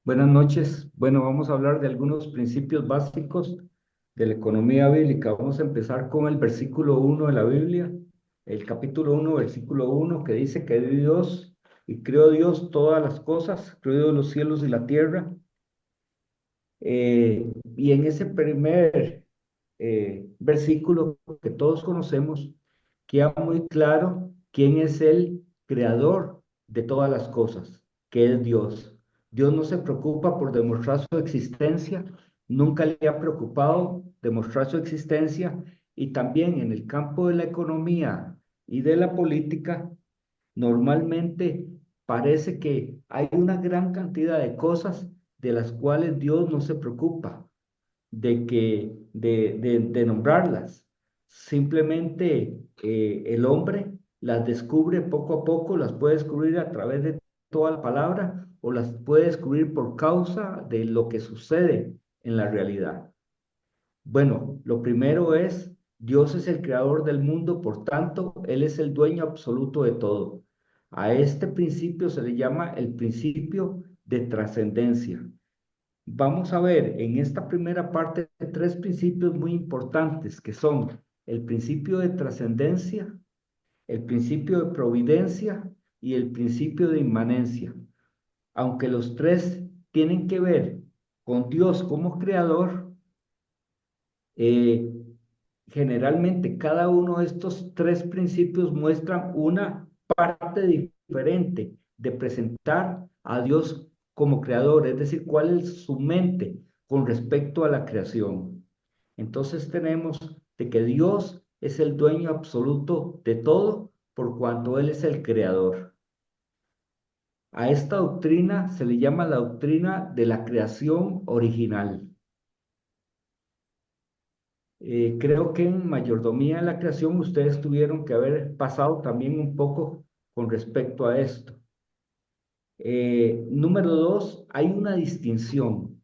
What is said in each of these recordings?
Buenas noches. Bueno, vamos a hablar de algunos principios básicos de la economía bíblica. Vamos a empezar con el versículo 1 de la Biblia, el capítulo 1, versículo 1, que dice que Dios y creó Dios todas las cosas, creó Dios los cielos y la tierra. Y en ese primer versículo que todos conocemos, queda muy claro quién es el creador de todas las cosas, que es Dios. Dios no se preocupa por demostrar su existencia, nunca le ha preocupado demostrar su existencia, y también en el campo de la economía y de la política, normalmente parece que hay una gran cantidad de cosas de las cuales Dios no se preocupa de nombrarlas. Simplemente el hombre las descubre poco a poco, las puede descubrir a través de toda la palabra o las puede descubrir por causa de lo que sucede en la realidad. Bueno, lo primero es, Dios es el creador del mundo, por tanto, Él es el dueño absoluto de todo. A este principio se le llama el principio de trascendencia. Vamos a ver en esta primera parte tres principios muy importantes que son el principio de trascendencia, el principio de providencia y el principio de inmanencia. Aunque los tres tienen que ver con Dios como creador, eh, generalmente cada uno de estos tres principios muestran una parte diferente de presentar a Dios como creador, es decir, cuál es su mente con respecto a la creación. Entonces tenemos de que Dios es el dueño absoluto de todo por cuanto Él es el creador. A esta doctrina se le llama la doctrina de la creación original. Creo que en mayordomía de la creación ustedes tuvieron que haber pasado también un poco con respecto a esto. Número dos, hay una distinción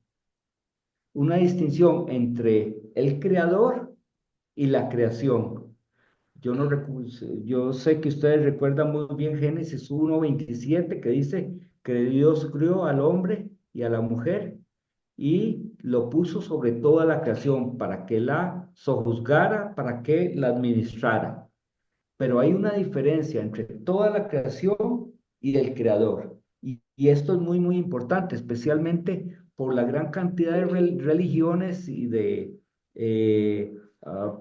entre el creador y la creación. Yo sé que ustedes recuerdan muy bien Génesis 1:27 que dice que Dios crió al hombre y a la mujer y lo puso sobre toda la creación para que la sojuzgara, para que la administrara. Pero hay una diferencia entre toda la creación y el creador. Y esto es muy, muy importante, especialmente por la gran cantidad de religiones y de ah,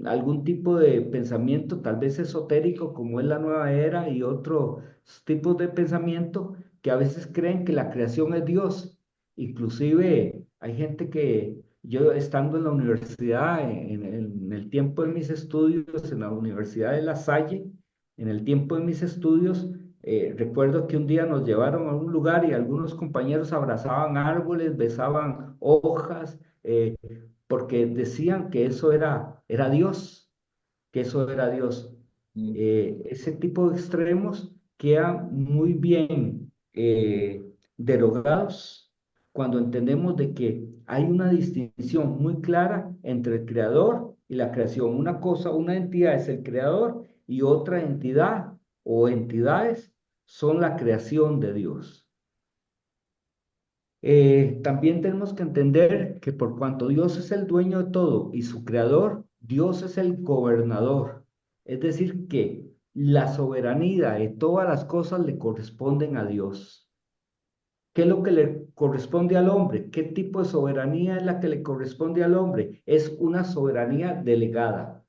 algún tipo de pensamiento, tal vez esotérico, como es la nueva era, y otros tipos de pensamiento que a veces creen que la creación es Dios. Inclusive hay gente que yo estando en la universidad, en el tiempo de mis estudios, en la Universidad de La Salle, en el tiempo de mis estudios, recuerdo que un día nos llevaron a un lugar y algunos compañeros abrazaban árboles, besaban hojas, porque decían que eso era Dios, que eso era Dios. Mm. Ese tipo de extremos quedan muy bien derogados cuando entendemos de que hay una distinción muy clara entre el creador y la creación. Una cosa, una entidad es el creador y otra entidad o entidades son la creación de Dios. También tenemos que entender que por cuanto Dios es el dueño de todo y su creador, Dios es el gobernador. Es decir, que la soberanía de todas las cosas le corresponden a Dios. ¿Qué es lo que le corresponde al hombre? ¿Qué tipo de soberanía es la que le corresponde al hombre? Es una soberanía delegada,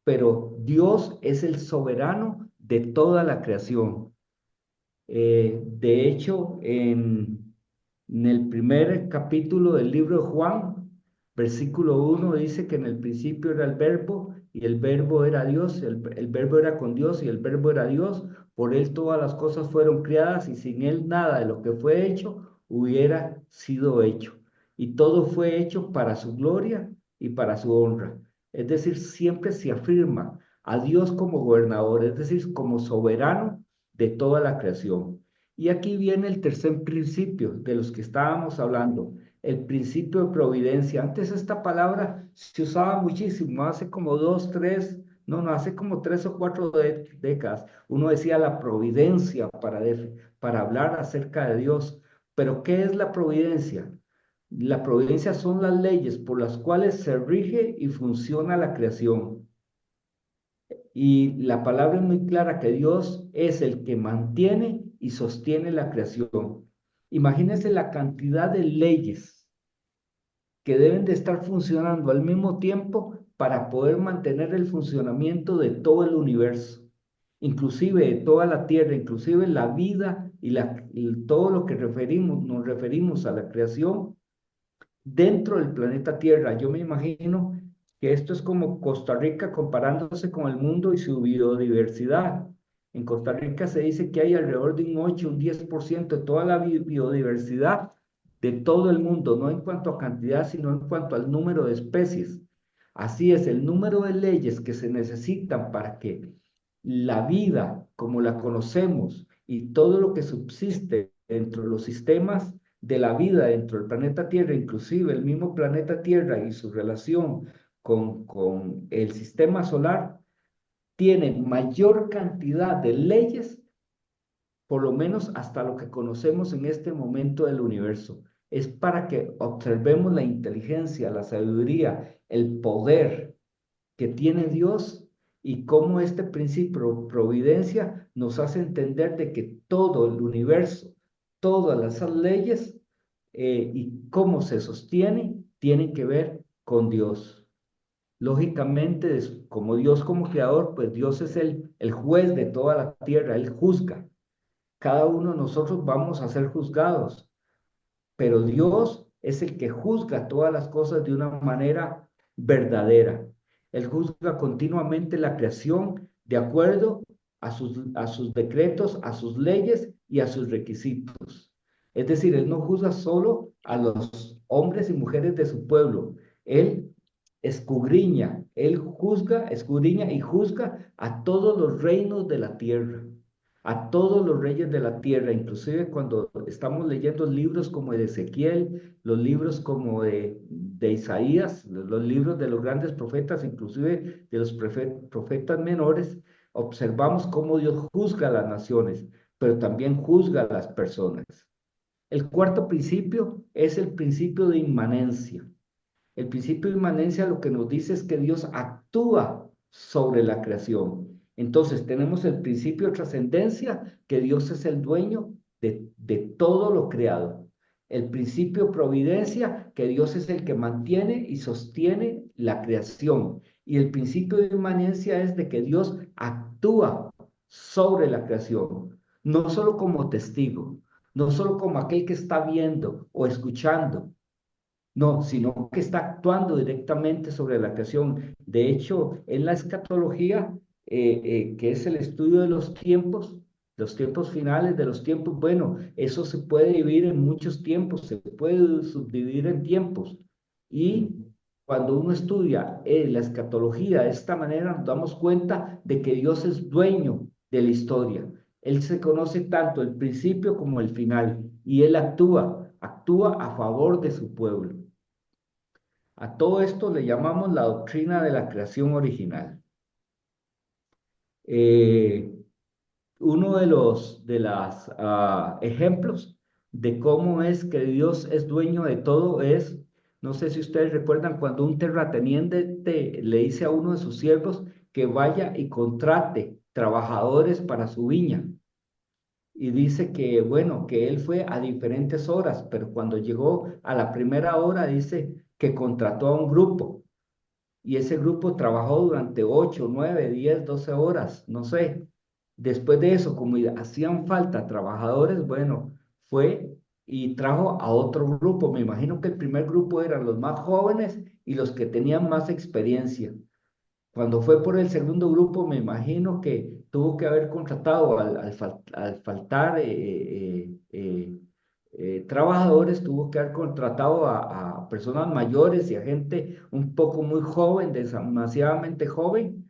pero Dios es el soberano de toda la creación. De hecho, en el primer capítulo del libro de Juan, versículo 1 dice que en el principio era el verbo y el verbo era Dios, el verbo era con Dios y el verbo era Dios, por él todas las cosas fueron creadas y sin él nada de lo que fue hecho hubiera sido hecho. Y todo fue hecho para su gloria y para su honra. Es decir, siempre se afirma a Dios como gobernador, es decir, como soberano de toda la creación. Y aquí viene el tercer principio de los que estábamos hablando, el principio de providencia. Antes esta palabra se usaba muchísimo, hace como dos, tres, no, hace como tres o cuatro décadas. Uno decía la providencia para hablar acerca de Dios, Pero ¿qué es la providencia? La providencia son las leyes por las cuales se rige y funciona la creación. Y la palabra es muy clara que Dios es el que mantiene y sostiene la creación. Imagínense la cantidad de leyes que deben de estar funcionando al mismo tiempo para poder mantener el funcionamiento de todo el universo, inclusive de toda la tierra, inclusive la vida y todo lo que nos referimos a la creación dentro del planeta Tierra. Yo me imagino que esto es como Costa Rica comparándose con el mundo y su biodiversidad. En Costa Rica se dice que hay alrededor de un 8, un 10% de toda la biodiversidad de todo el mundo, no en cuanto a cantidad, sino en cuanto al número de especies. Así es, el número de leyes que se necesitan para que la vida, como la conocemos, y todo lo que subsiste dentro de los sistemas de la vida dentro del planeta Tierra, inclusive el mismo planeta Tierra y su relación con el sistema solar, tiene mayor cantidad de leyes, por lo menos hasta lo que conocemos en este momento del universo. Es para que observemos la inteligencia, la sabiduría, el poder que tiene Dios y cómo este principio de providencia nos hace entender de que todo el universo, todas las leyes y cómo se sostiene tienen que ver con Dios. Lógicamente, como Dios como creador, pues Dios es el juez de toda la tierra, Él juzga. Cada uno de nosotros vamos a ser juzgados, pero Dios es el que juzga todas las cosas de una manera verdadera. Él juzga continuamente la creación de acuerdo a sus decretos, a sus leyes y a sus requisitos. Es decir, Él no juzga solo a los hombres y mujeres de su pueblo, Él escudriña, Él juzga, escudriña y juzga a todos los reinos de la tierra, a todos los reyes de la tierra, inclusive cuando estamos leyendo libros como de Ezequiel, los libros como de Isaías, los libros de los grandes profetas, inclusive de los profetas menores, observamos cómo Dios juzga a las naciones, pero también juzga a las personas. El cuarto principio es el principio de inmanencia. El principio de inmanencia lo que nos dice es que Dios actúa sobre la creación. Entonces tenemos el principio de trascendencia, que Dios es el dueño de todo lo creado. El principio de providencia, que Dios es el que mantiene y sostiene la creación. Y el principio de inmanencia es de que Dios actúa sobre la creación, no solo como testigo, no solo como aquel que está viendo o escuchando, no, sino que está actuando directamente sobre la creación. De hecho, en la escatología, que es el estudio de los tiempos finales de los tiempos, bueno, eso se puede dividir en muchos tiempos, se puede subdividir en tiempos. Y cuando uno estudia la escatología de esta manera, nos damos cuenta de que Dios es dueño de la historia. Él se conoce tanto el principio como el final y él actúa a favor de su pueblo. A todo esto le llamamos la doctrina de la creación original. Eh, Uno de los ejemplos de cómo es que Dios es dueño de todo es, no sé si ustedes recuerdan cuando un terrateniente le dice a uno de sus siervos que vaya y contrate trabajadores para su viña. Y dice que, bueno, que él fue a diferentes horas, pero cuando llegó a la primera hora dice que contrató a un grupo y ese grupo trabajó durante 8, 9, 10, 12 horas, no sé. Después de eso, como hacían falta trabajadores, bueno, fue y trajo a otro grupo. Me imagino que el primer grupo eran los más jóvenes y los que tenían más experiencia. Cuando fue por el segundo grupo, me imagino que tuvo que haber contratado al faltar trabajadores, tuvo que haber contratado a personas mayores y a gente un poco muy joven, demasiadamente joven,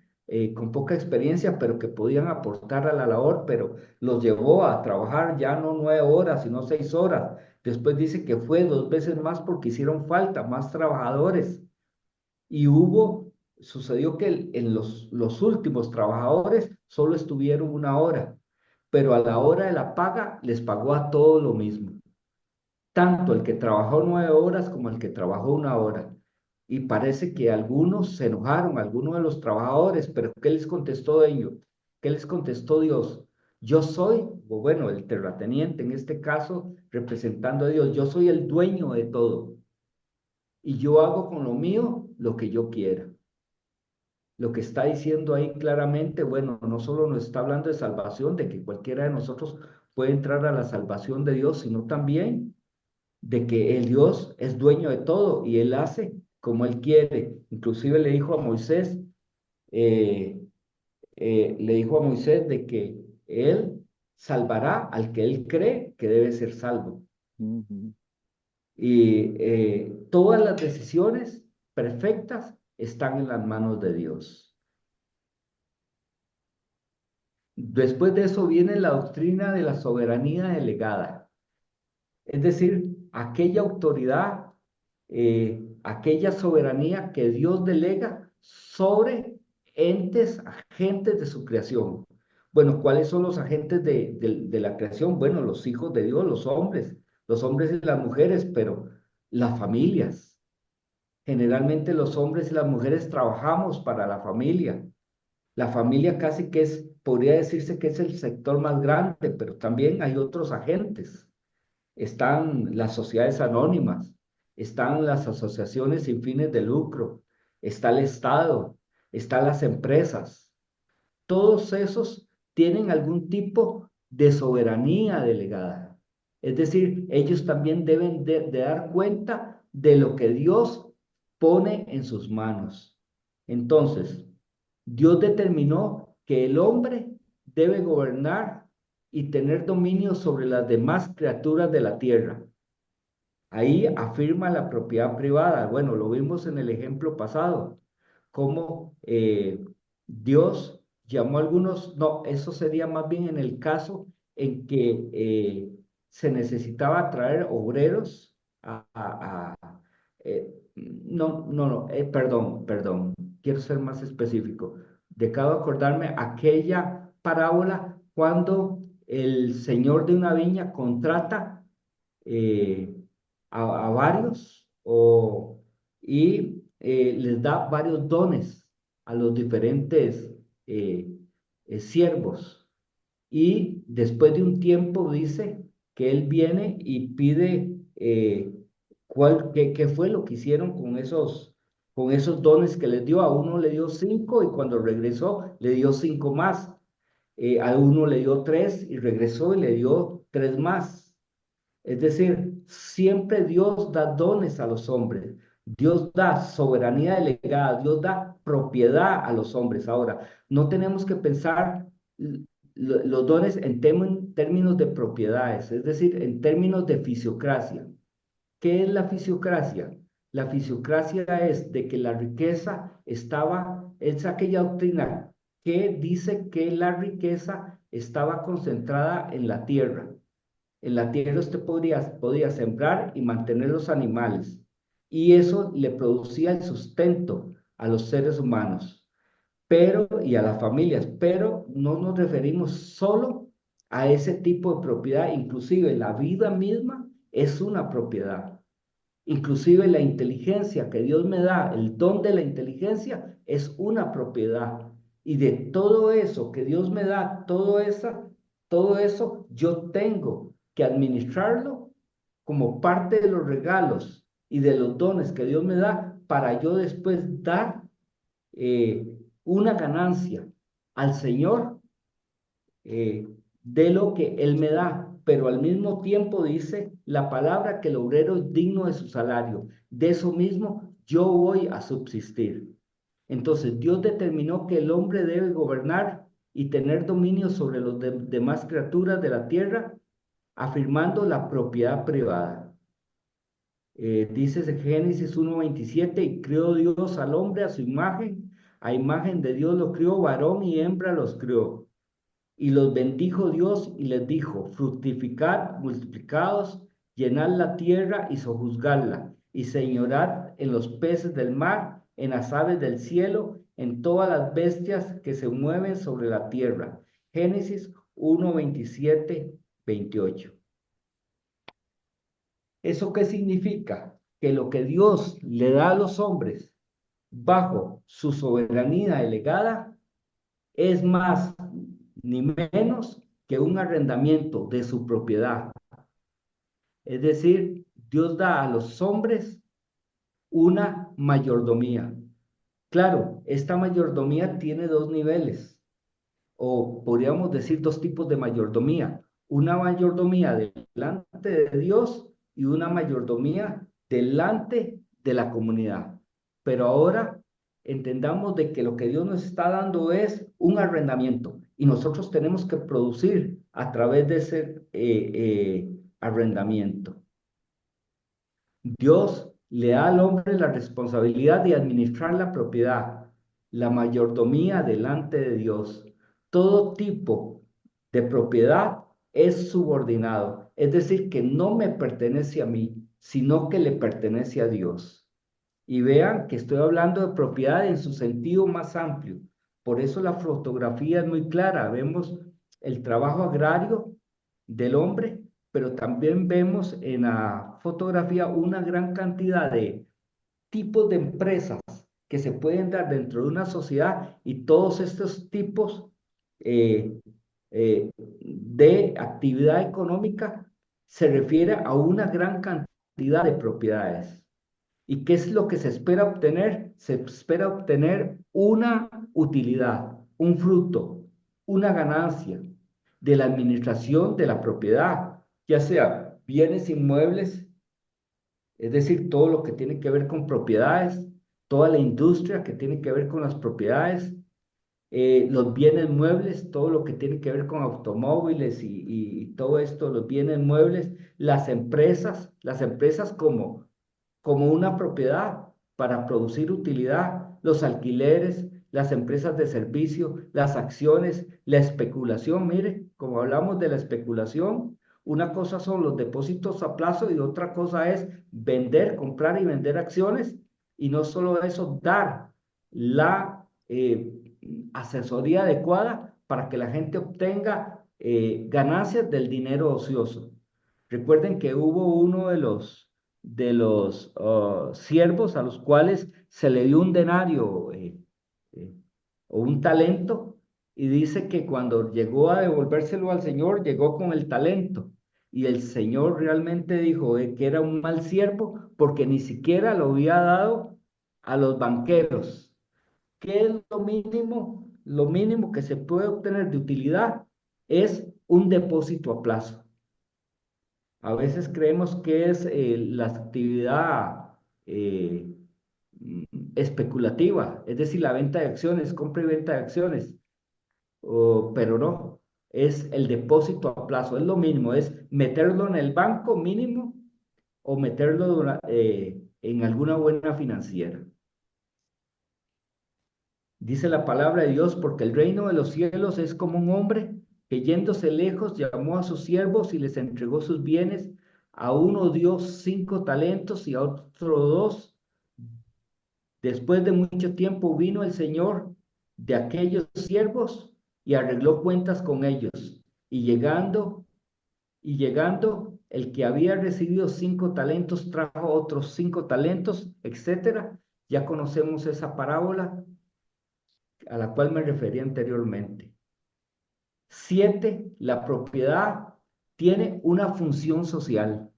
con poca experiencia, pero que podían aportar a la labor, pero los llevó a trabajar ya no 9 horas, sino 6 horas. Después dice que fue 2 veces más porque hicieron falta más trabajadores. Y sucedió que en los últimos trabajadores solo estuvieron 1 hora, pero a la hora de la paga les pagó a todos lo mismo. tanto el que trabajó 9 horas como el que trabajó 1 hora. Y parece que algunos se enojaron, algunos de los trabajadores, pero ¿qué les contestó ellos? ¿Qué les contestó Dios? Yo soy, o bueno, el terrateniente en este caso, representando a Dios, yo soy el dueño de todo y yo hago con lo mío lo que yo quiera. Lo que está diciendo ahí claramente, bueno, no solo nos está hablando de salvación, de que cualquiera de nosotros puede entrar a la salvación de Dios, sino también de que el Dios es dueño de todo y Él hace como Él quiere. Inclusive eh, le dijo a Moisés de que Él salvará al que Él cree que debe ser salvo. Ujú. Y todas las decisiones perfectas están en las manos de Dios. Después de eso viene la doctrina de la soberanía delegada. Es decir, aquella autoridad, aquella soberanía que Dios delega sobre entes, agentes de su creación. Bueno, ¿cuáles son los agentes de la creación? Bueno, los hijos de Dios, los hombres y las mujeres, pero las familias. Generalmente los hombres y las mujeres trabajamos para la familia. La familia casi que es, podría decirse que es el sector más grande, pero también hay otros agentes. Están las sociedades anónimas, están las asociaciones sin fines de lucro, está el Estado, están las empresas. Todos esos tienen algún tipo de soberanía delegada. Es decir, ellos también deben de dar cuenta de lo que Dios pone en sus manos. Entonces, Dios determinó que el hombre debe gobernar y tener dominio sobre las demás criaturas de la tierra. Ahí afirma la propiedad privada. Bueno, lo vimos en el ejemplo pasado, cómo Dios llamó a algunos, no, eso sería más bien en el caso en que se necesitaba traer obreros perdón, quiero ser más específico. Acabo de acordarme aquella parábola cuando el señor de una viña contrata eh, a varios y les da varios dones a los diferentes eh, siervos. Y después de un tiempo dice que él viene y pide qué fue lo que hicieron con esos dones que les dio. A uno le dio 5 y cuando regresó le dio 5 más. A uno le dio 3 y regresó y le dio 3 más. Es decir, siempre Dios da dones a los hombres. Dios da soberanía delegada, Dios da propiedad a los hombres. Ahora, no tenemos que pensar los dones en términos de propiedades, es decir, en términos de fisiocracia. ¿Qué es la fisiocracia? La fisiocracia es de que la riqueza es aquella doctrina que dice que la riqueza estaba concentrada en la tierra. En la tierra usted podía sembrar y mantener los animales, y eso le producía el sustento a los seres humanos, pero y a las familias, pero no nos referimos solo a ese tipo de propiedad, inclusive la vida misma es una propiedad. Inclusive la inteligencia que Dios me da, el don de la inteligencia, es una propiedad. Y de todo eso que Dios me da, todo eso yo tengo que administrarlo como parte de los regalos y de los dones que Dios me da para yo después dar eh, una ganancia al Señor de lo que Él me da, pero al mismo tiempo dice la palabra que el obrero es digno de su salario. De eso mismo yo voy a subsistir. Entonces Dios determinó que el hombre debe gobernar y tener dominio sobre los demás criaturas de la tierra, afirmando la propiedad privada. Dice en Génesis 1:27, y crió Dios al hombre a imagen de Dios lo crió, varón y hembra los crió. Y los bendijo Dios y les dijo, fructificad, multiplicados, llenad la tierra y sojuzgadla, y señorad en los peces del mar, en las aves del cielo, en todas las bestias que se mueven sobre la tierra. Génesis 1:27-28. ¿Eso qué significa? Que lo que Dios le da a los hombres bajo su soberanía delegada es más ni menos que un arrendamiento de su propiedad. Es decir, Dios da a los hombres una mayordomía. Claro, esta mayordomía tiene dos niveles, o podríamos decir dos tipos de mayordomía. Una mayordomía delante de Dios y una mayordomía delante de la comunidad. Pero ahora entendamos de que lo que Dios nos está dando es un arrendamiento y nosotros tenemos que producir a través de ese arrendamiento. Dios le da al hombre la responsabilidad de administrar la propiedad, la mayordomía delante de Dios. Todo tipo de propiedad es subordinado, es decir, que no me pertenece a mí, sino que le pertenece a Dios. Y vean que estoy hablando de propiedad en su sentido más amplio. Por eso la fotografía es muy clara. Vemos el trabajo agrario del hombre, pero también vemos en la fotografía una gran cantidad de tipos de empresas que se pueden dar dentro de una sociedad y todos estos tipos eh, de actividad económica se refiere a una gran cantidad de propiedades. ¿Y qué es lo que se espera obtener? Se espera obtener una utilidad, un fruto, una ganancia de la administración de la propiedad, ya sea bienes inmuebles, es decir, todo lo que tiene que ver con propiedades, toda la industria que tiene que ver con las propiedades, los bienes muebles, todo lo que tiene que ver con automóviles y todo esto, los bienes muebles, las empresas como una propiedad para producir utilidad, los alquileres, las empresas de servicio, las acciones, la especulación. Mire, como hablamos de la especulación, una cosa son los depósitos a plazo y otra cosa es vender, comprar y vender acciones. Y no solo eso, dar la asesoría adecuada para que la gente obtenga ganancias del dinero ocioso. Recuerden que hubo uno de los siervos a los cuales se le dio un denario eh, o un talento y dice que cuando llegó a devolvérselo al Señor, llegó con el talento. Y el Señor realmente dijo que era un mal siervo porque ni siquiera lo había dado a los banqueros. ¿Qué es lo mínimo? Lo mínimo que se puede obtener de utilidad es un depósito a plazo. A veces creemos que es la actividad eh, mm, especulativa, es decir, la venta de acciones, compra y venta de acciones, pero no, es el depósito a plazo, es lo mínimo, es meterlo en el banco mínimo o meterlo en alguna buena financiera. Dice la palabra de Dios, porque el reino de los cielos es como un hombre que yéndose lejos llamó a sus siervos y les entregó sus bienes. A uno dio 5 talentos y a otro 2. Después de mucho tiempo vino el Señor de aquellos siervos y arregló cuentas con ellos. Y llegando, el que había recibido 5 talentos trajo otros 5 talentos, etcétera. Ya conocemos esa parábola a la cual me referí anteriormente. 7, la propiedad tiene una función social.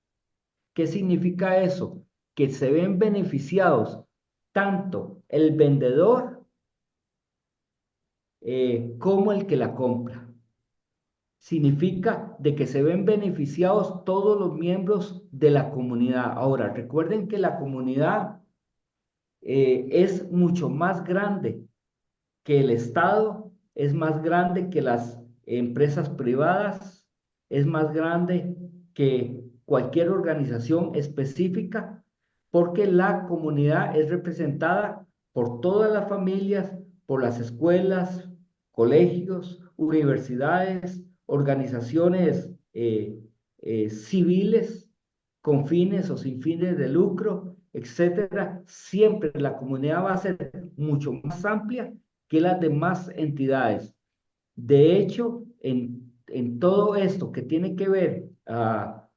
¿Qué significa eso? Que se ven beneficiados tanto el vendedor como el que la compra. Significa de que se ven beneficiados todos los miembros de la comunidad. Ahora, recuerden que la comunidad es mucho más grande que el Estado, es más grande que las empresas privadas, es más grande que cualquier organización específica, porque la comunidad es representada por todas las familias, por las escuelas, colegios, universidades, organizaciones civiles con fines o sin fines de lucro, etcétera. Siempre la comunidad va a ser mucho más amplia que las demás entidades. De hecho, en todo esto que tiene que ver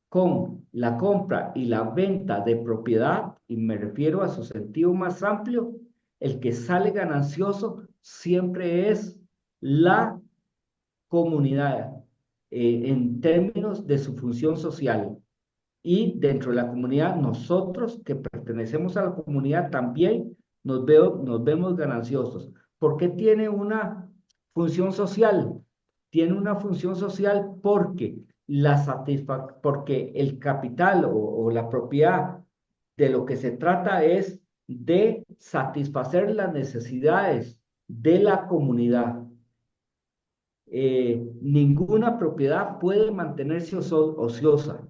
con la compra y la venta de propiedad, y me refiero a su sentido más amplio, el que sale ganancioso siempre es la comunidad, en términos de su función social. Y dentro de la comunidad, nosotros que pertenecemos a la comunidad también nos vemos gananciosos. ¿Por qué tiene una función social? Tiene una función social porque, porque el capital o la propiedad de lo que se trata es de satisfacer las necesidades de la comunidad. Ninguna propiedad puede mantenerse ociosa.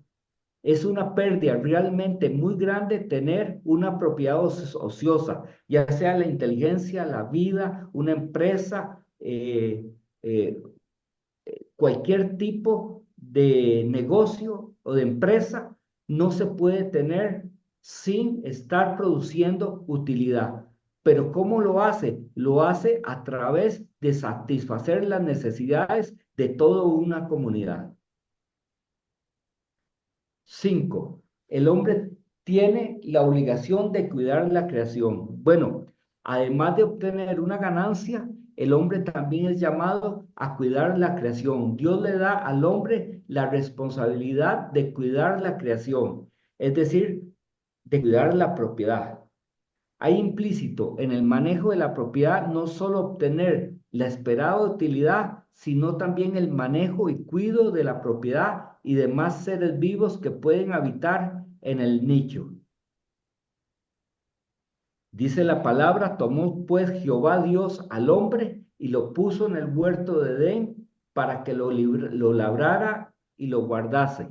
Es una pérdida realmente muy grande tener una propiedad ociosa, ya sea la inteligencia, la vida, una empresa, eh, cualquier tipo de negocio o de empresa no se puede tener sin estar produciendo utilidad. Pero ¿cómo lo hace? Lo hace a través de satisfacer las necesidades de toda una comunidad. 5. El hombre tiene la obligación de cuidar la creación. Bueno, además de obtener una ganancia, el hombre también es llamado a cuidar la creación. Dios le da al hombre la responsabilidad de cuidar la creación, es decir, de cuidar la propiedad. Hay implícito en el manejo de la propiedad no solo obtener la esperada utilidad, sino también el manejo y cuidado de la propiedad y demás seres vivos que pueden habitar en el nicho. Dice la palabra, tomó pues Jehová Dios al hombre y lo puso en el huerto de Edén para que lo labrara y lo guardase.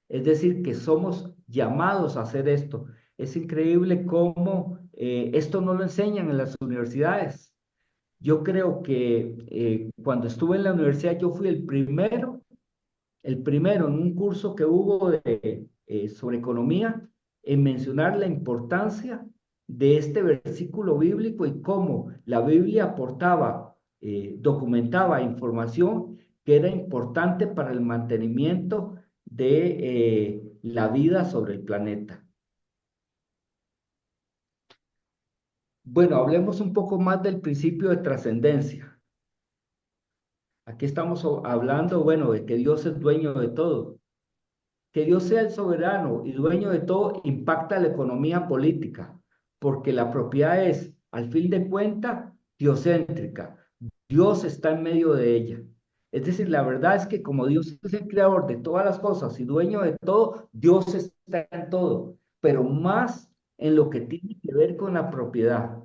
Es decir, que somos llamados a hacer esto. Es increíble cómo esto no lo enseñan en las universidades. Yo creo que cuando estuve en la universidad yo fui el primero en un curso que hubo sobre economía, en mencionar la importancia de este versículo bíblico y cómo la Biblia aportaba, documentaba información que era importante para el mantenimiento de la vida sobre el planeta. Bueno, hablemos un poco más del principio de trascendencia. Aquí estamos hablando, bueno, de que Dios es dueño de todo. Que Dios sea el soberano y dueño de todo impacta la economía política, porque la propiedad es, al fin de cuentas, teocéntrica. Dios está en medio de ella. Es decir, la verdad es que como Dios es el creador de todas las cosas y dueño de todo, Dios está en todo, pero más en lo que tiene que ver con la propiedad.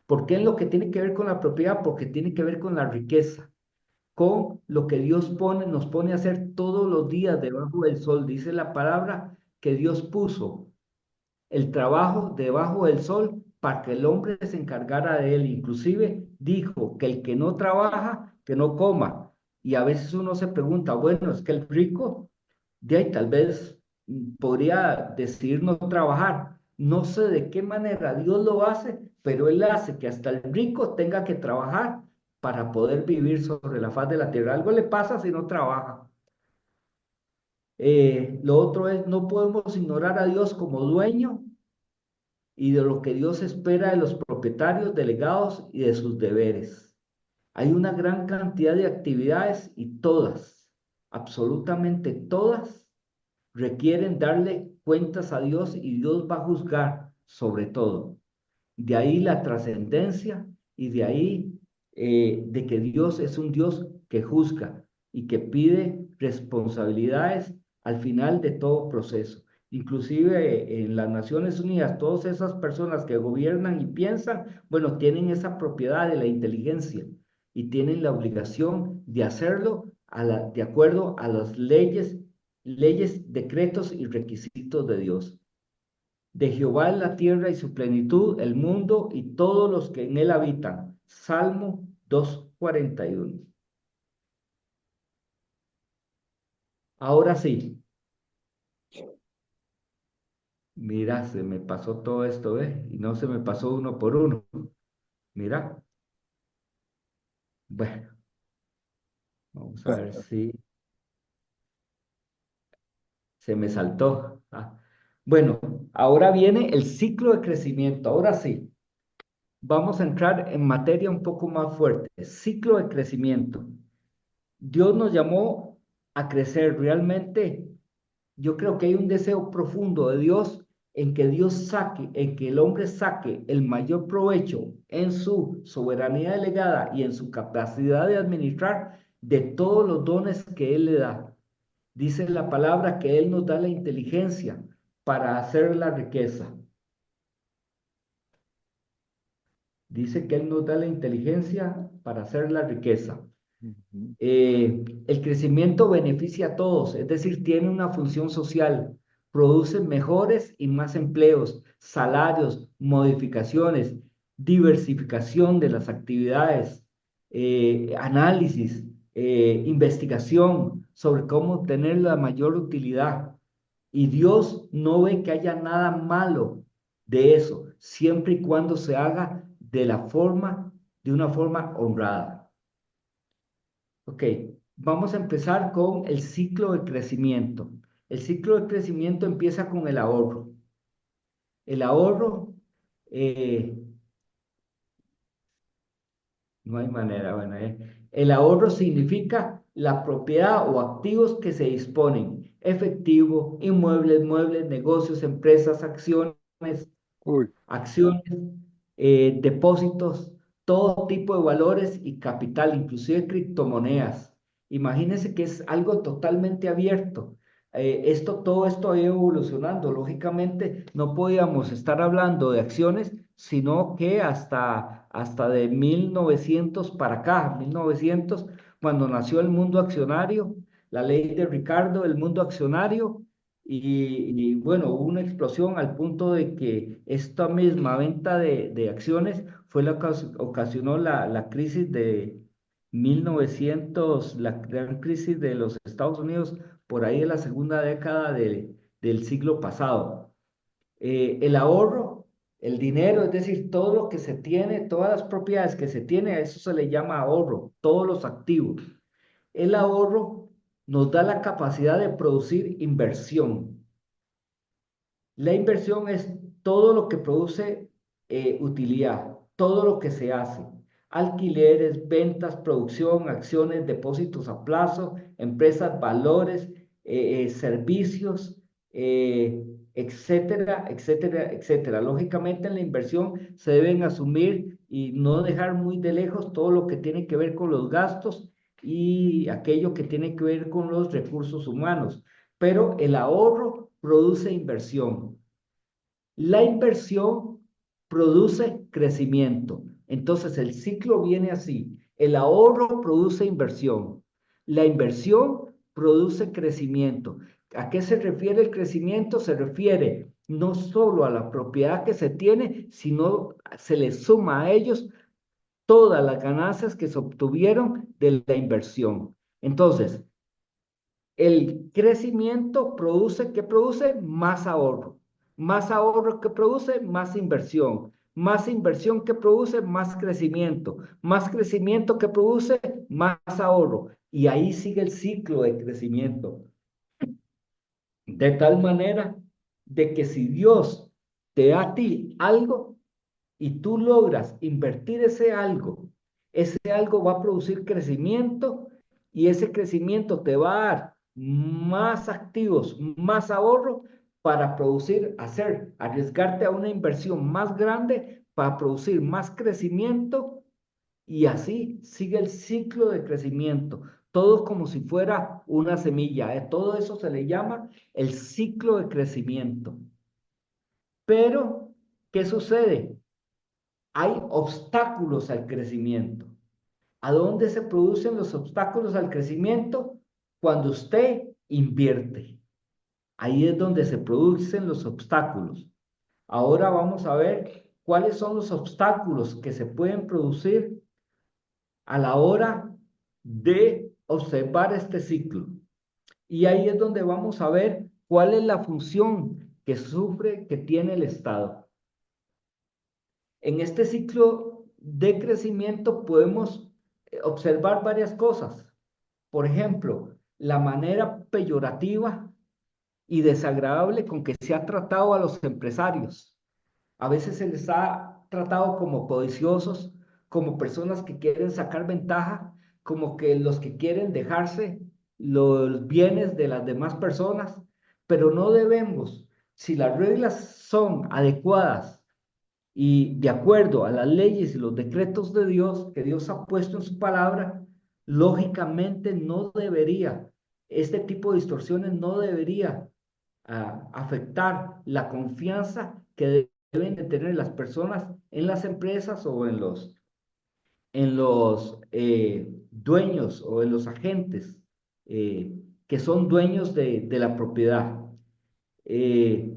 ¿Por qué en lo que tiene que ver con la propiedad? Porque tiene que ver con la riqueza, con lo que Dios nos pone a hacer todos los días debajo del sol. Dice la palabra que Dios puso el trabajo debajo del sol para que el hombre se encargara de él. Inclusive dijo que el que no trabaja, que no coma. Y a veces uno se pregunta, bueno, es que el rico, de ahí tal vez podría decidir no trabajar. No sé de qué manera Dios lo hace, pero Él hace que hasta el rico tenga que trabajar para poder vivir sobre la faz de la tierra. Algo le pasa si no trabaja. Lo otro es, no podemos ignorar a Dios como dueño y de lo que Dios espera de los propietarios, delegados y de sus deberes. Hay una gran cantidad de actividades y todas, absolutamente todas, requieren darle cuentas a Dios y Dios va a juzgar sobre todo. De ahí la trascendencia y de ahí de que Dios es un Dios que juzga y que pide responsabilidades al final de todo proceso. Inclusive en las Naciones Unidas, todas esas personas que gobiernan y piensan, bueno, tienen esa propiedad de la inteligencia y tienen la obligación de hacerlo de acuerdo a las leyes, decretos y requisitos de Dios. De Jehová es la tierra y su plenitud, el mundo y todos los que en él habitan. Salmo 2:41. Ahora sí, mira, se me pasó todo esto, ¿eh? Y no se me pasó uno por uno. Mira, bueno, vamos a ver si. Se me saltó. Bueno, ahora viene el ciclo de crecimiento. Ahora sí, vamos a entrar en materia un poco más fuerte. Ciclo de crecimiento. Dios nos llamó a crecer. Realmente, yo creo que hay un deseo profundo de Dios en que el hombre saque el mayor provecho en su soberanía delegada y en su capacidad de administrar de todos los dones que Él le da. Dice la palabra que Él nos da la inteligencia para hacer la riqueza. Dice que Él nos da la inteligencia para hacer la riqueza. Ujú. El crecimiento beneficia a todos, es decir, tiene una función social, produce mejores y más empleos, salarios, modificaciones, diversificación de las actividades, análisis, investigación sobre cómo obtener la mayor utilidad. Y Dios no ve que haya nada malo de eso, siempre y cuando se haga de una forma honrada. Ok, vamos a empezar con el ciclo de crecimiento. El ciclo de crecimiento empieza con el ahorro. El ahorro, eh, no hay manera, bueno, el ahorro significa la propiedad o activos que se disponen, efectivo, inmuebles, muebles, negocios, empresas, Uy, acciones, depósitos, todo tipo de valores y capital, inclusive criptomonedas. Imagínense que es algo totalmente abierto. Todo esto ha ido evolucionando. Lógicamente, no podíamos estar hablando de acciones, sino que hasta de 1900 para acá, 1900, cuando nació el mundo accionario, la ley de Ricardo, el mundo accionario, bueno, hubo una explosión al punto de que esta misma venta de acciones fue la que ocasionó la crisis de 1900, la gran crisis de los Estados Unidos, por ahí de la segunda década del siglo pasado. El ahorro, el dinero, es decir, todo lo que se tiene, todas las propiedades que se tiene, a eso se le llama ahorro, todos los activos. El ahorro nos da la capacidad de producir inversión. La inversión es todo lo que produce utilidad, todo lo que se hace. Alquileres, ventas, producción, acciones, depósitos a plazo, empresas, valores, servicios, etcétera, etcétera, etcétera. Lógicamente en la inversión se deben asumir y no dejar muy de lejos todo lo que tiene que ver con los gastos y aquello que tiene que ver con los recursos humanos. Pero el ahorro produce inversión. La inversión produce crecimiento. Entonces el ciclo viene así. El ahorro produce inversión. La inversión produce crecimiento. ¿A qué se refiere el crecimiento? Se refiere no solo a la propiedad que se tiene, sino se le suma a ellos todas las ganancias que se obtuvieron de la inversión. Entonces, el crecimiento produce, ¿qué produce? Más ahorro. Más ahorro que produce, más inversión. Más inversión que produce, más crecimiento. Más crecimiento que produce, más ahorro. Y ahí sigue el ciclo de crecimiento. De tal manera de que si Dios te da a ti algo y tú logras invertir ese algo va a producir crecimiento y ese crecimiento te va a dar más activos, más ahorro para producir, arriesgarte a una inversión más grande para producir más crecimiento y así sigue el ciclo de crecimiento. Todo como si fuera una semilla, ¿eh? Todo eso se le llama el ciclo de crecimiento. Pero, ¿qué sucede? Hay obstáculos al crecimiento. ¿A dónde se producen los obstáculos al crecimiento? Cuando usted invierte. Ahí es donde se producen los obstáculos. Ahora vamos a ver cuáles son los obstáculos que se pueden producir a la hora de observar este ciclo. Y ahí es donde vamos a ver cuál es la función que tiene el Estado. En este ciclo de crecimiento podemos observar varias cosas. Por ejemplo, la manera peyorativa y desagradable con que se ha tratado a los empresarios. A veces se les ha tratado como codiciosos, como personas que quieren sacar ventaja, como que los que quieren dejarse los bienes de las demás personas, pero no debemos, si las reglas son adecuadas y de acuerdo a las leyes y los decretos de Dios que Dios ha puesto en su palabra, lógicamente no debería, este tipo de distorsiones no debería afectar la confianza que deben de tener las personas en las empresas o en los dueños o en los agentes que son dueños de la propiedad. Eh,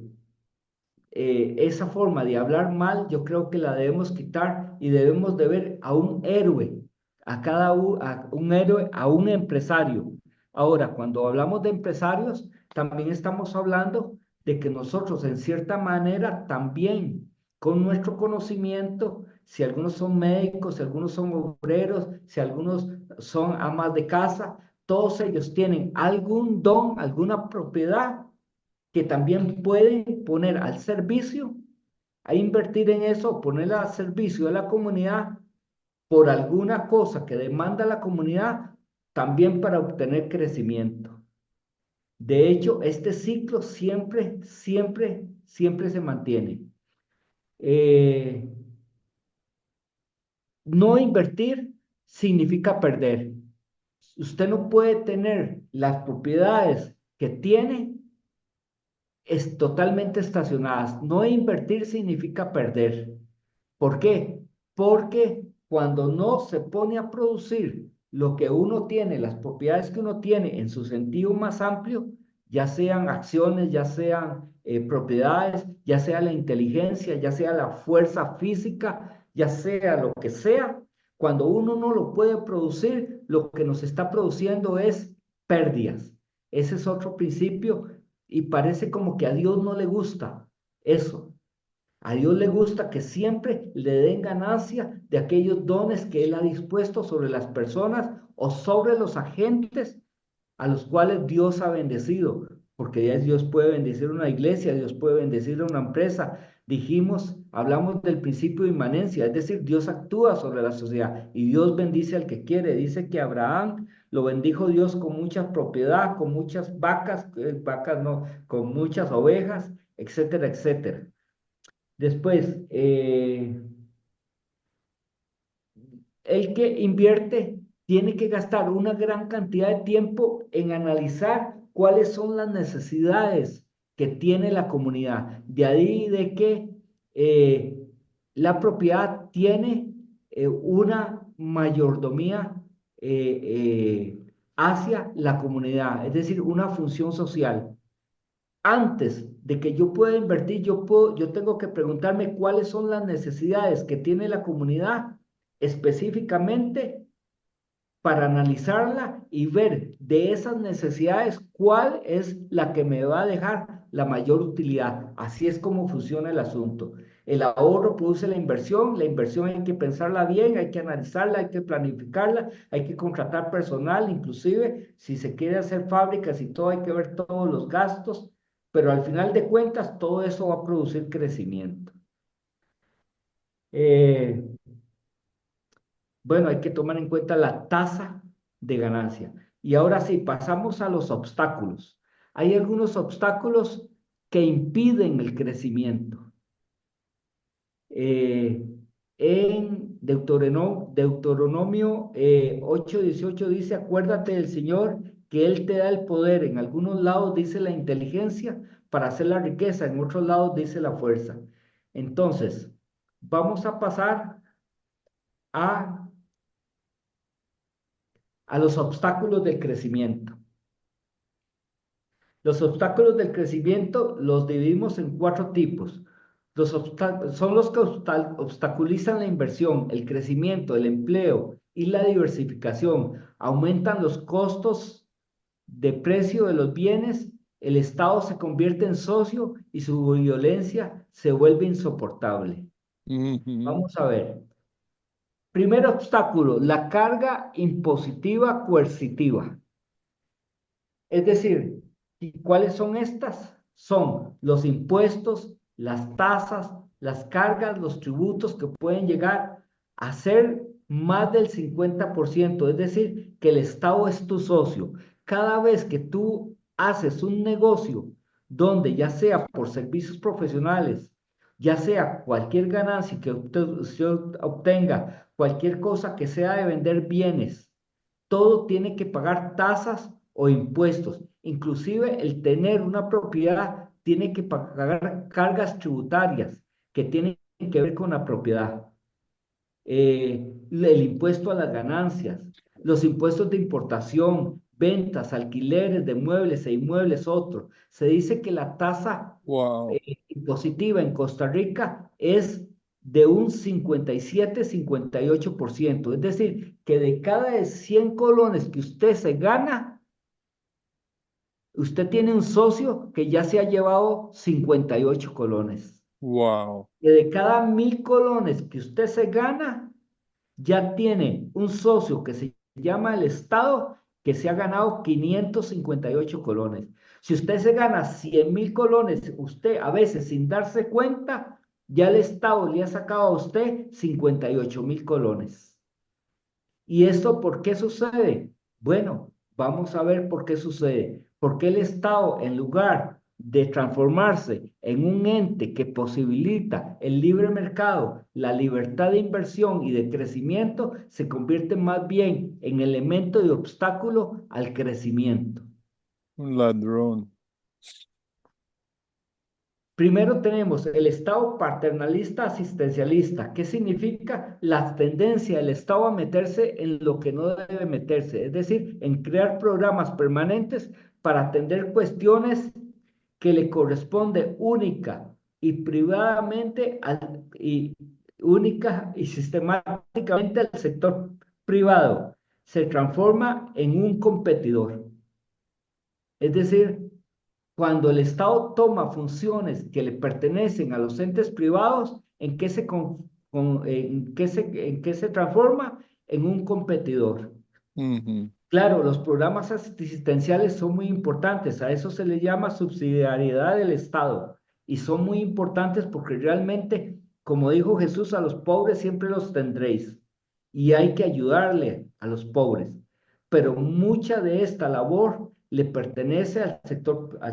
esa forma de hablar mal, yo creo que la debemos quitar y debemos de ver a un héroe, a un héroe, a un empresario. Ahora, cuando hablamos de empresarios, también estamos hablando de que nosotros, en cierta manera, también con nuestro conocimiento, si algunos son médicos, si algunos son obreros, si algunos son amas de casa, todos ellos tienen algún don, alguna propiedad que también pueden poner al servicio, a invertir en eso, ponerla al servicio de la comunidad por alguna cosa que demanda la comunidad, también para obtener crecimiento. De hecho, este ciclo siempre, siempre, siempre se mantiene. Eh, no invertir significa perder. Usted no puede tener las propiedades que tiene es totalmente estacionadas. No invertir significa perder. ¿Por qué? Porque cuando no se pone a producir lo que uno tiene, las propiedades que uno tiene en su sentido más amplio, ya sean acciones, ya sean propiedades, ya sea la inteligencia, ya sea la fuerza física, ya sea lo que sea, cuando uno no lo puede producir, lo que nos está produciendo es pérdidas. Ese es otro principio y parece como que a Dios no le gusta eso. A Dios le gusta que siempre le den ganancia de aquellos dones que Él ha dispuesto sobre las personas o sobre los agentes a los cuales Dios ha bendecido, porque ya Dios puede bendecir una iglesia, Dios puede bendecir una empresa. Dijimos, hablamos del principio de inmanencia, es decir, Dios actúa sobre la sociedad y Dios bendice al que quiere. Dice que Abraham lo bendijo Dios con mucha propiedad, con muchas vacas, vacas no, con muchas ovejas, etcétera, etcétera. Después, el que invierte tiene que gastar una gran cantidad de tiempo en analizar cuáles son las necesidades que tiene la comunidad. De ahí de que la propiedad tiene una mayordomía hacia la comunidad, es decir, una función social. Antes de que yo pueda invertir, yo tengo que preguntarme cuáles son las necesidades que tiene la comunidad específicamente para analizarla y ver de esas necesidades cuál es la que me va a dejar la mayor utilidad. Así es como funciona el asunto. El ahorro produce la inversión hay que pensarla bien, hay que analizarla, hay que planificarla, hay que contratar personal, inclusive si se quiere hacer fábricas y todo, hay que ver todos los gastos, pero al final de cuentas todo eso va a producir crecimiento. Eh, Bueno, hay que tomar en cuenta la tasa de ganancia. Y ahora sí, pasamos a los obstáculos. Hay algunos obstáculos que impiden el crecimiento. Eh, en Deuteronomio 8:18 dice, acuérdate del Señor que Él te da el poder. En algunos lados dice la inteligencia para hacer la riqueza, en otros lados dice la fuerza. Entonces, vamos a pasar a los obstáculos del crecimiento. Los obstáculos del crecimiento los dividimos en cuatro tipos. Son los que obstaculizan la inversión, el crecimiento, el empleo y la diversificación. Aumentan los costos de precio de los bienes, el Estado se convierte en socio y su violencia se vuelve insoportable. Ujú. Vamos a ver. Primer obstáculo, la carga impositiva coercitiva. Es decir, ¿Y cuáles son estas? Son los impuestos, las tasas, las cargas, los tributos que pueden llegar a ser más del 50%. Es decir, que el Estado es tu socio. Cada vez que tú haces un negocio donde ya sea por servicios profesionales, ya sea cualquier ganancia que usted obtenga, cualquier cosa que sea de vender bienes, todo tiene que pagar tasas o impuestos. Inclusive el tener una propiedad tiene que pagar cargas tributarias que tienen que ver con la propiedad. El impuesto a las ganancias, los impuestos de importación, ventas, alquileres de muebles e inmuebles, otros. Se dice que la tasa Wow. impositiva en Costa Rica es de un 57-58%. Es decir, que de cada 100 colones que usted se gana, usted tiene un socio que ya se ha llevado 58 colones. Wow. Que de cada 1.000 colones que usted se gana, ya tiene un socio que se llama el Estado que se ha ganado 558 colones. Si usted se gana 100.000 colones, usted a veces sin darse cuenta, ya el Estado le ha sacado a usted 58.000 colones. ¿Y esto por qué sucede? Bueno, vamos a ver por qué sucede. Porque el Estado, en lugar de transformarse en un ente que posibilita el libre mercado, la libertad de inversión y de crecimiento, se convierte más bien en elemento de obstáculo al crecimiento. Un ladrón. Primero tenemos el Estado paternalista asistencialista. ¿Qué significa? La tendencia del Estado a meterse en lo que no debe meterse, es decir, en crear programas permanentes para atender cuestiones que le corresponde única y privadamente y única y sistemáticamente al sector privado. Se transforma en un competidor. Es decir, cuando el Estado toma funciones que le pertenecen a los entes privados, en qué se transforma? En un competidor. Ujú. Claro, los programas asistenciales son muy importantes, a eso se le llama subsidiariedad del Estado y son muy importantes porque realmente, como dijo Jesús, a los pobres siempre los tendréis y hay que ayudarle a los pobres, pero mucha de esta labor le pertenece al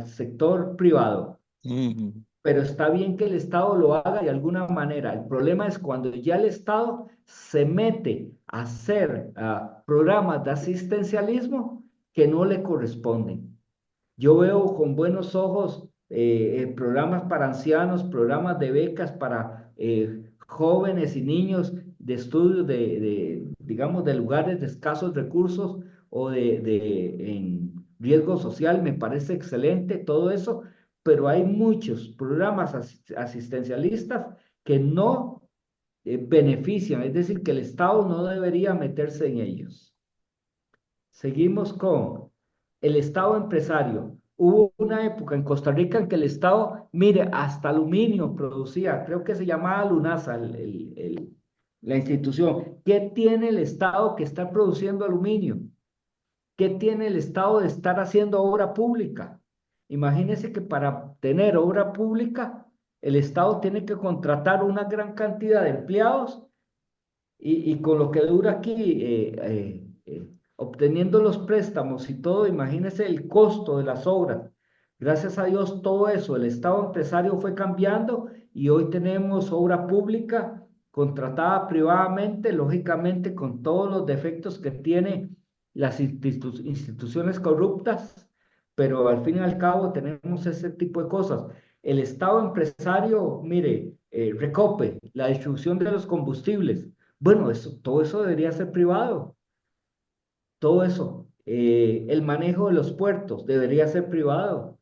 sector privado, Ujú. pero está bien que el Estado lo haga de alguna manera. El problema es cuando ya el Estado se mete a hacer programas de asistencialismo que no le corresponden. Yo veo con buenos ojos programas para ancianos, programas de becas para jóvenes y niños de estudios digamos, de lugares de escasos recursos o en riesgo social, me parece excelente todo eso, pero hay muchos programas asistencialistas que no benefician, es decir, que el Estado no debería meterse en ellos. Seguimos con el Estado empresario. Hubo una época en Costa Rica en que el Estado, mire, hasta aluminio producía, creo que se llamaba Lunasa, la institución. ¿Qué tiene el Estado que está produciendo aluminio? ¿Qué tiene el Estado de estar haciendo obra pública? Imagínense que para tener obra pública, el Estado tiene que contratar una gran cantidad de empleados y con lo que dura aquí, obteniendo los préstamos y todo, imagínese el costo de las obras. Gracias a Dios, todo eso, el Estado empresario fue cambiando y hoy tenemos obra pública contratada privadamente, lógicamente con todos los defectos que tiene las instituciones corruptas, pero al fin y al cabo tenemos ese tipo de cosas. El Estado empresario, mire, Recope, la distribución de los combustibles. Bueno, todo eso debería ser privado, todo eso. El manejo de los puertos debería ser privado.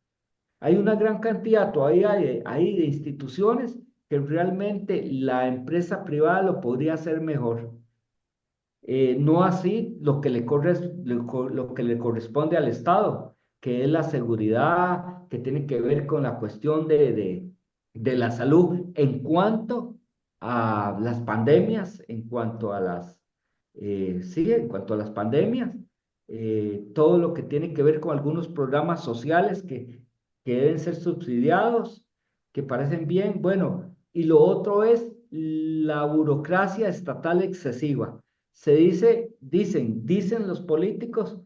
Hay una gran cantidad todavía de instituciones que realmente la empresa privada lo podría hacer mejor. No así lo que le corresponde al Estado, que es la seguridad, que tiene que ver con la cuestión de la salud en cuanto a las pandemias, en cuanto a sí, en cuanto a las pandemias. todo lo que tiene que ver con algunos programas sociales que deben ser subsidiados, que parecen bien. Bueno, y lo otro es la burocracia estatal excesiva. Dicen los políticos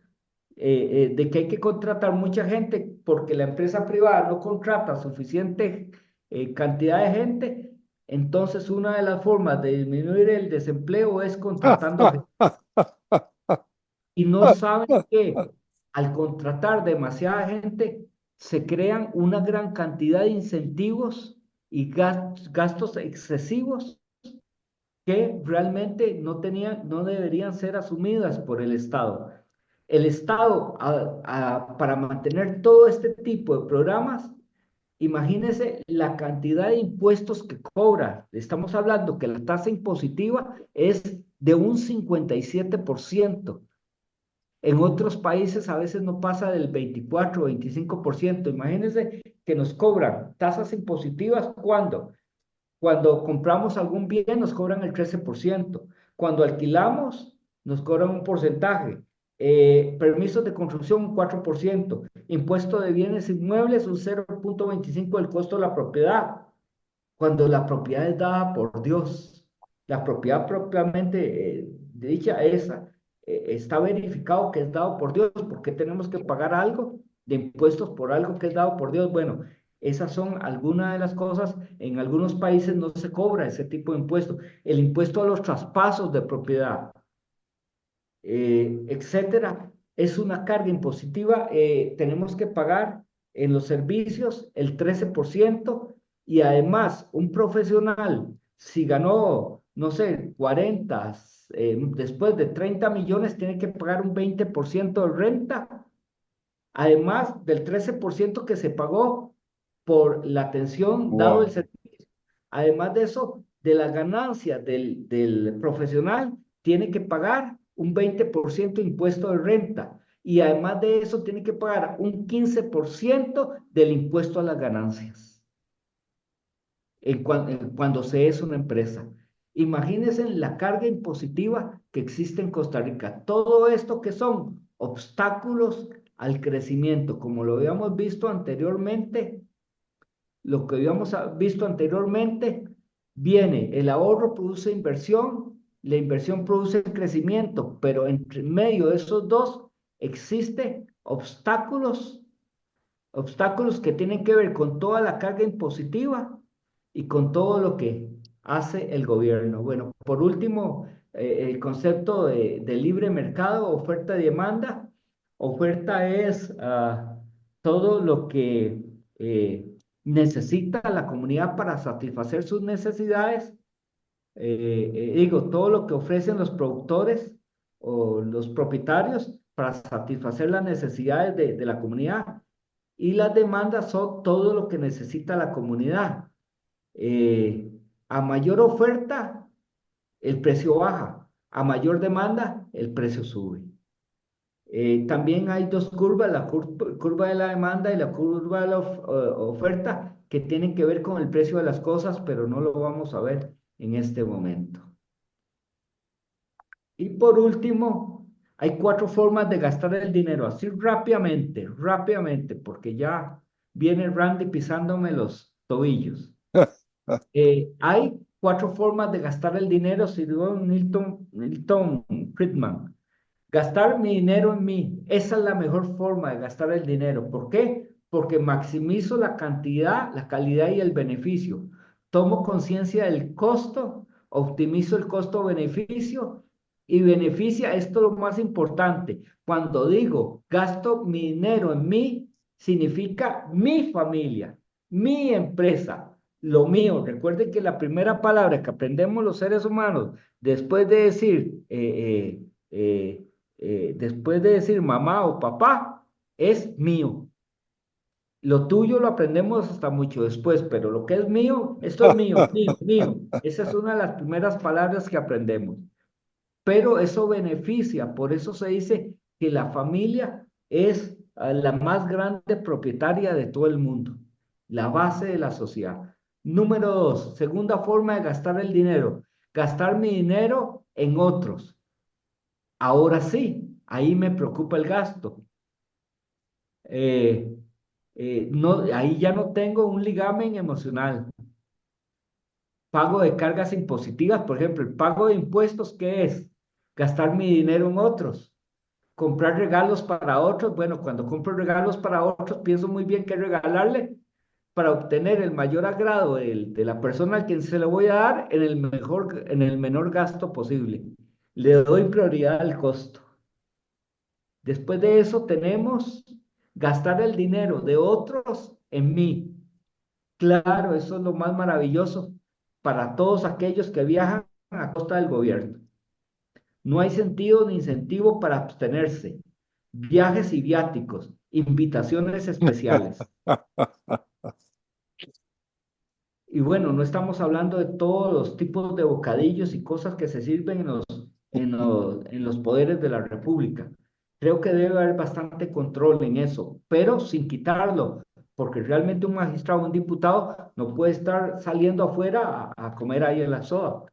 de que hay que contratar mucha gente porque la empresa privada no contrata suficiente cantidad de gente. Entonces, una de las formas de disminuir el desempleo es contratando gente. Y no saben que al contratar demasiada gente se crean una gran cantidad de incentivos y gastos excesivos que realmente no deberían ser asumidas por el Estado. El Estado, para mantener todo este tipo de programas, imagínense la cantidad de impuestos que cobra. Estamos hablando que la tasa impositiva es de un 57%. En otros países a veces no pasa del 24 o 25%. Imagínense que nos cobran tasas impositivas cuando compramos algún bien nos cobran el 13%. Cuando alquilamos nos cobran un porcentaje. Permisos de construcción un 4%. Impuesto de bienes inmuebles un 0,25 del costo de la propiedad. Cuando la propiedad es dada por Dios. La propiedad propiamente dicha esa está verificado que es dado por Dios. ¿Por qué tenemos que pagar algo de impuestos por algo que es dado por Dios? Bueno, esas son algunas de las cosas. En algunos países no se cobra ese tipo de impuesto. El impuesto a los traspasos de propiedad, etcétera, es una carga impositiva. Tenemos que pagar en los servicios el 13% y además un profesional, si ganó, no sé, 40, después de 30 millones, tiene que pagar un 20% de renta, además del 13% que se pagó por la atención dado el Wow. servicio. Además de eso, de las ganancias del profesional, tiene que pagar un 20% de impuesto de renta. Y además de eso, tiene que pagar un 15% del impuesto a las ganancias cuando se es una empresa. Imagínense la carga impositiva que existe en Costa Rica. Todo esto que son obstáculos al crecimiento, como lo habíamos visto anteriormente, lo que habíamos visto anteriormente, viene el ahorro produce inversión, la inversión produce crecimiento, pero entre medio de esos dos existen obstáculos que tienen que ver con toda la carga impositiva y con todo lo que hace el gobierno. Bueno, por último, el concepto de libre mercado, oferta y demanda. Oferta es todo lo que necesita la comunidad para satisfacer sus necesidades. Digo, todo lo que ofrecen los productores o los propietarios para satisfacer las necesidades de la comunidad. Y las demandas son todo lo que necesita la comunidad. Eh, a mayor oferta, el precio baja. A mayor demanda, el precio sube. También hay dos curvas, la curva de la demanda y la curva de la oferta, que tienen que ver con el precio de las cosas, pero no lo vamos a ver en este momento. Y por último, hay cuatro formas de gastar el dinero, así rápidamente, porque ya viene Randy pisándome los tobillos. Hay cuatro formas de gastar el dinero, según Milton Friedman. Gastar mi dinero en mí, esa es la mejor forma de gastar el dinero. ¿Por qué? Porque maximizo la cantidad, la calidad y el beneficio. Tomo conciencia del costo, optimizo el costo-beneficio y beneficia, esto es lo más importante. Cuando digo gasto mi dinero en mí, significa mi familia, mi empresa, lo mío. Recuerden que la primera palabra que aprendemos los seres humanos después de decir después de decir mamá o papá, es mío. Lo tuyo lo aprendemos hasta mucho después, pero lo que es mío, esto es mío, mío, mío. Esa es una de las primeras palabras que aprendemos. Pero eso beneficia, por eso se dice que la familia es la más grande propietaria de todo el mundo, la base de la sociedad. Número dos, segunda forma de gastar el dinero, gastar mi dinero en otros. Ahora sí. ahí me preocupa el gasto. Eh, no, ahí ya no tengo un ligamen emocional. Pago de cargas impositivas, por ejemplo, el pago de impuestos, ¿qué es? Gastar mi dinero en otros. Comprar regalos para otros. Bueno, cuando compro regalos para otros, pienso muy bien qué regalarle para obtener el mayor agrado de la persona a quien se lo voy a dar en el menor gasto posible. Le doy prioridad al costo. Después de eso tenemos gastar el dinero de otros en mí. Claro, eso es lo más maravilloso para todos aquellos que viajan a costa del gobierno. No hay sentido ni incentivo para abstenerse. Viajes y viáticos, invitaciones especiales. Y bueno, no estamos hablando de todos los tipos de bocadillos y cosas que se sirven en los poderes de la República. Creo que debe haber bastante control en eso, pero sin quitarlo, porque realmente un magistrado, un diputado, no puede estar saliendo afuera a comer ahí en la soda.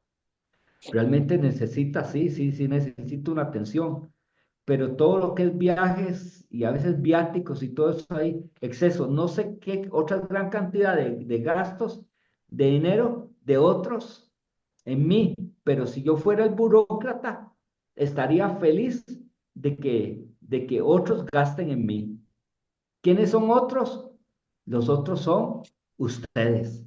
Realmente necesita, sí, sí, sí, necesita una atención, pero todo lo que es viajes y a veces viáticos y todo eso ahí, exceso, no sé qué otra gran cantidad de gastos, de dinero de otros en mí, pero si yo fuera el burócrata, estaría feliz de que otros gasten en mí. ¿Quiénes son otros? Los otros son ustedes.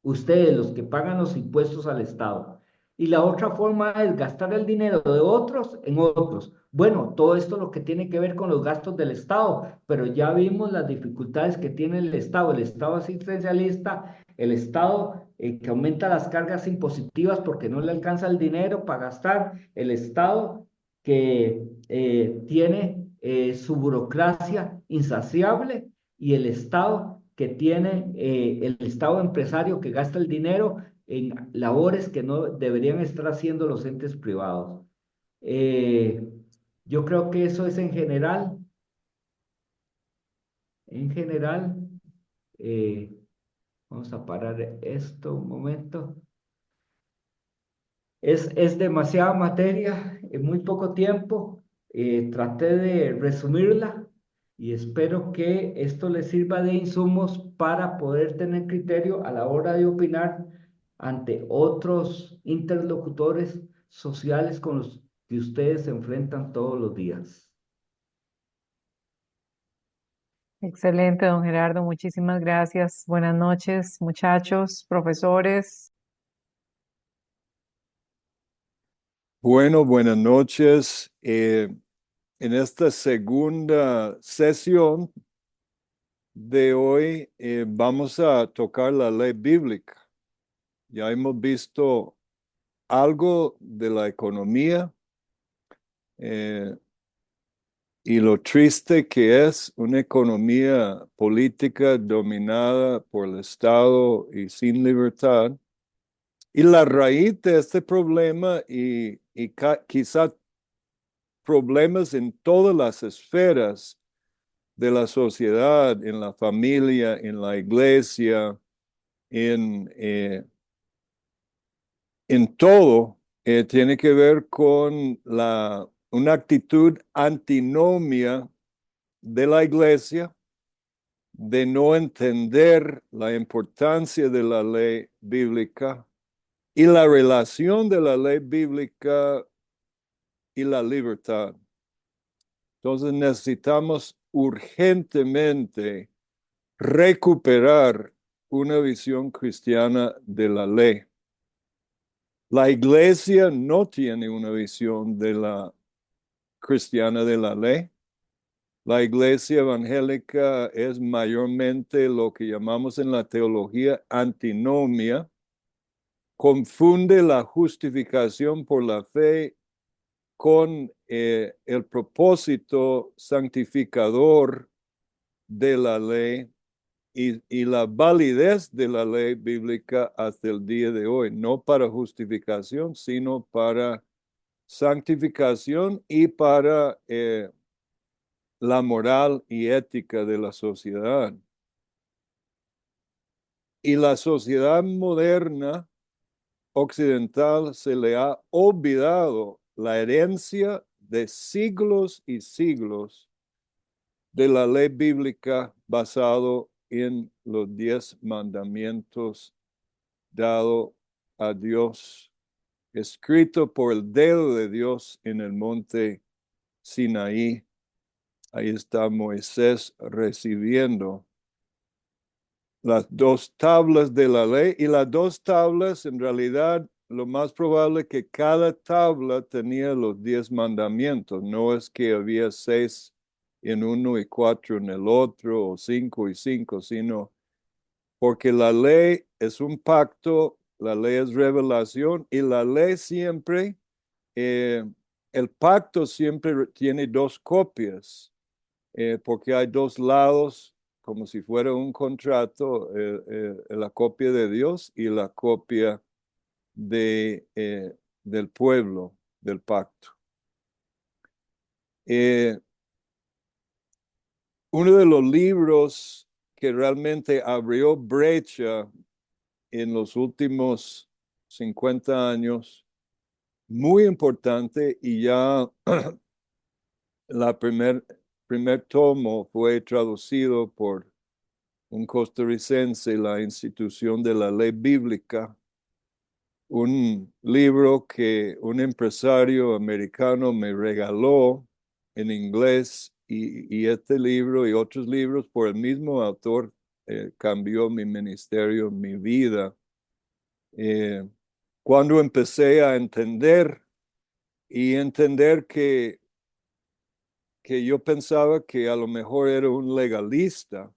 Ustedes, los que pagan los impuestos al Estado. Y la otra forma es gastar el dinero de otros en otros. Bueno, todo esto lo que tiene que ver con los gastos del Estado, pero ya vimos las dificultades que tiene el Estado asistencialista, el Estado que aumenta las cargas impositivas porque no le alcanza el dinero para gastar, el Estado que tiene su burocracia insaciable y el Estado que tiene el Estado empresario que gasta el dinero en labores que no deberían estar haciendo los entes privados. Eh, yo creo que eso es en general, eh, vamos a parar esto un momento. Es demasiada materia en muy poco tiempo. Traté de resumirla y espero que esto les sirva de insumos para poder tener criterio a la hora de opinar ante otros interlocutores sociales con los que ustedes se enfrentan todos los días. Excelente, don Gerardo. Muchísimas gracias. Buenas noches, muchachos, profesores. Bueno, buenas noches. En esta segunda sesión de hoy vamos a tocar la ley bíblica. Ya hemos visto algo de la economía eh, y lo triste que es una economía política dominada por el Estado y sin libertad. Y la raíz de este problema y quizá problemas en todas las esferas de la sociedad, en la familia, en la iglesia, en todo, tiene que ver con una actitud antinomia de la iglesia de no entender la importancia de la ley bíblica y la relación de la ley bíblica y la libertad. Entonces necesitamos urgentemente recuperar una visión cristiana de la ley. La iglesia no tiene una visión de la cristiana de la ley. La iglesia evangélica es mayormente lo que llamamos en la teología antinomia. Confunde la justificación por la fe con el propósito santificador de la ley y la validez de la ley bíblica hasta el día de hoy, no para justificación, sino para santificación y para la moral y ética de la sociedad. Y la sociedad moderna occidental se le ha olvidado la herencia de siglos y siglos de la ley bíblica basado en los 10 mandamientos dado a Dios, escrito por el dedo de Dios en el monte Sinaí. Ahí está Moisés recibiendo las 2 tablas de la ley, y las 2 tablas, en realidad, lo más probable es que cada tabla tenía los 10 mandamientos. No es que había 6 en uno y 4 en el otro, o 5 y 5, sino porque la ley es un pacto, la ley es revelación, y la ley siempre, el pacto siempre tiene 2 copias, porque hay 2 lados, como si fuera un contrato, la copia de Dios y la copia del pueblo, del pacto. Uno de los libros que realmente abrió brecha en los últimos 50 años, muy importante, y ya la primer tomo fue traducido por un costarricense, la Institución de la Ley Bíblica, un libro que un empresario americano me regaló en inglés, y este libro y otros libros por el mismo autor cambió mi ministerio, mi vida. Cuando empecé a entender que yo pensaba que a lo mejor era un legalista,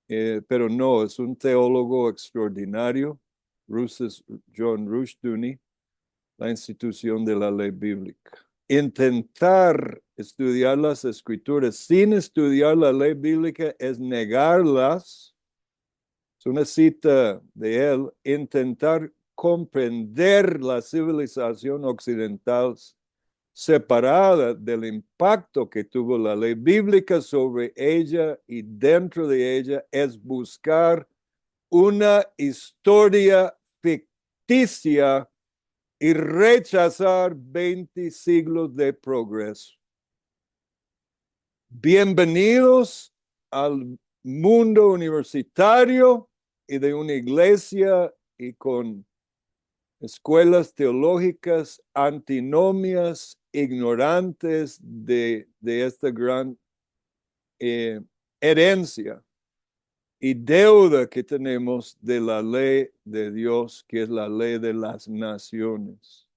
pero no, es un teólogo extraordinario, John Rushdoony, la Institución de la Ley Bíblica. Intentar estudiar las Escrituras sin estudiar la ley bíblica es negarlas. Es una cita de él: intentar comprender la civilización occidental separada del impacto que tuvo la ley bíblica sobre ella y dentro de ella es buscar una historia ficticia y rechazar 20 siglos de progreso. Bienvenidos al mundo universitario y de una iglesia y con escuelas teológicas antinomias, ignorantes de esta gran herencia y deuda que tenemos de la ley de Dios, que es la ley de las naciones.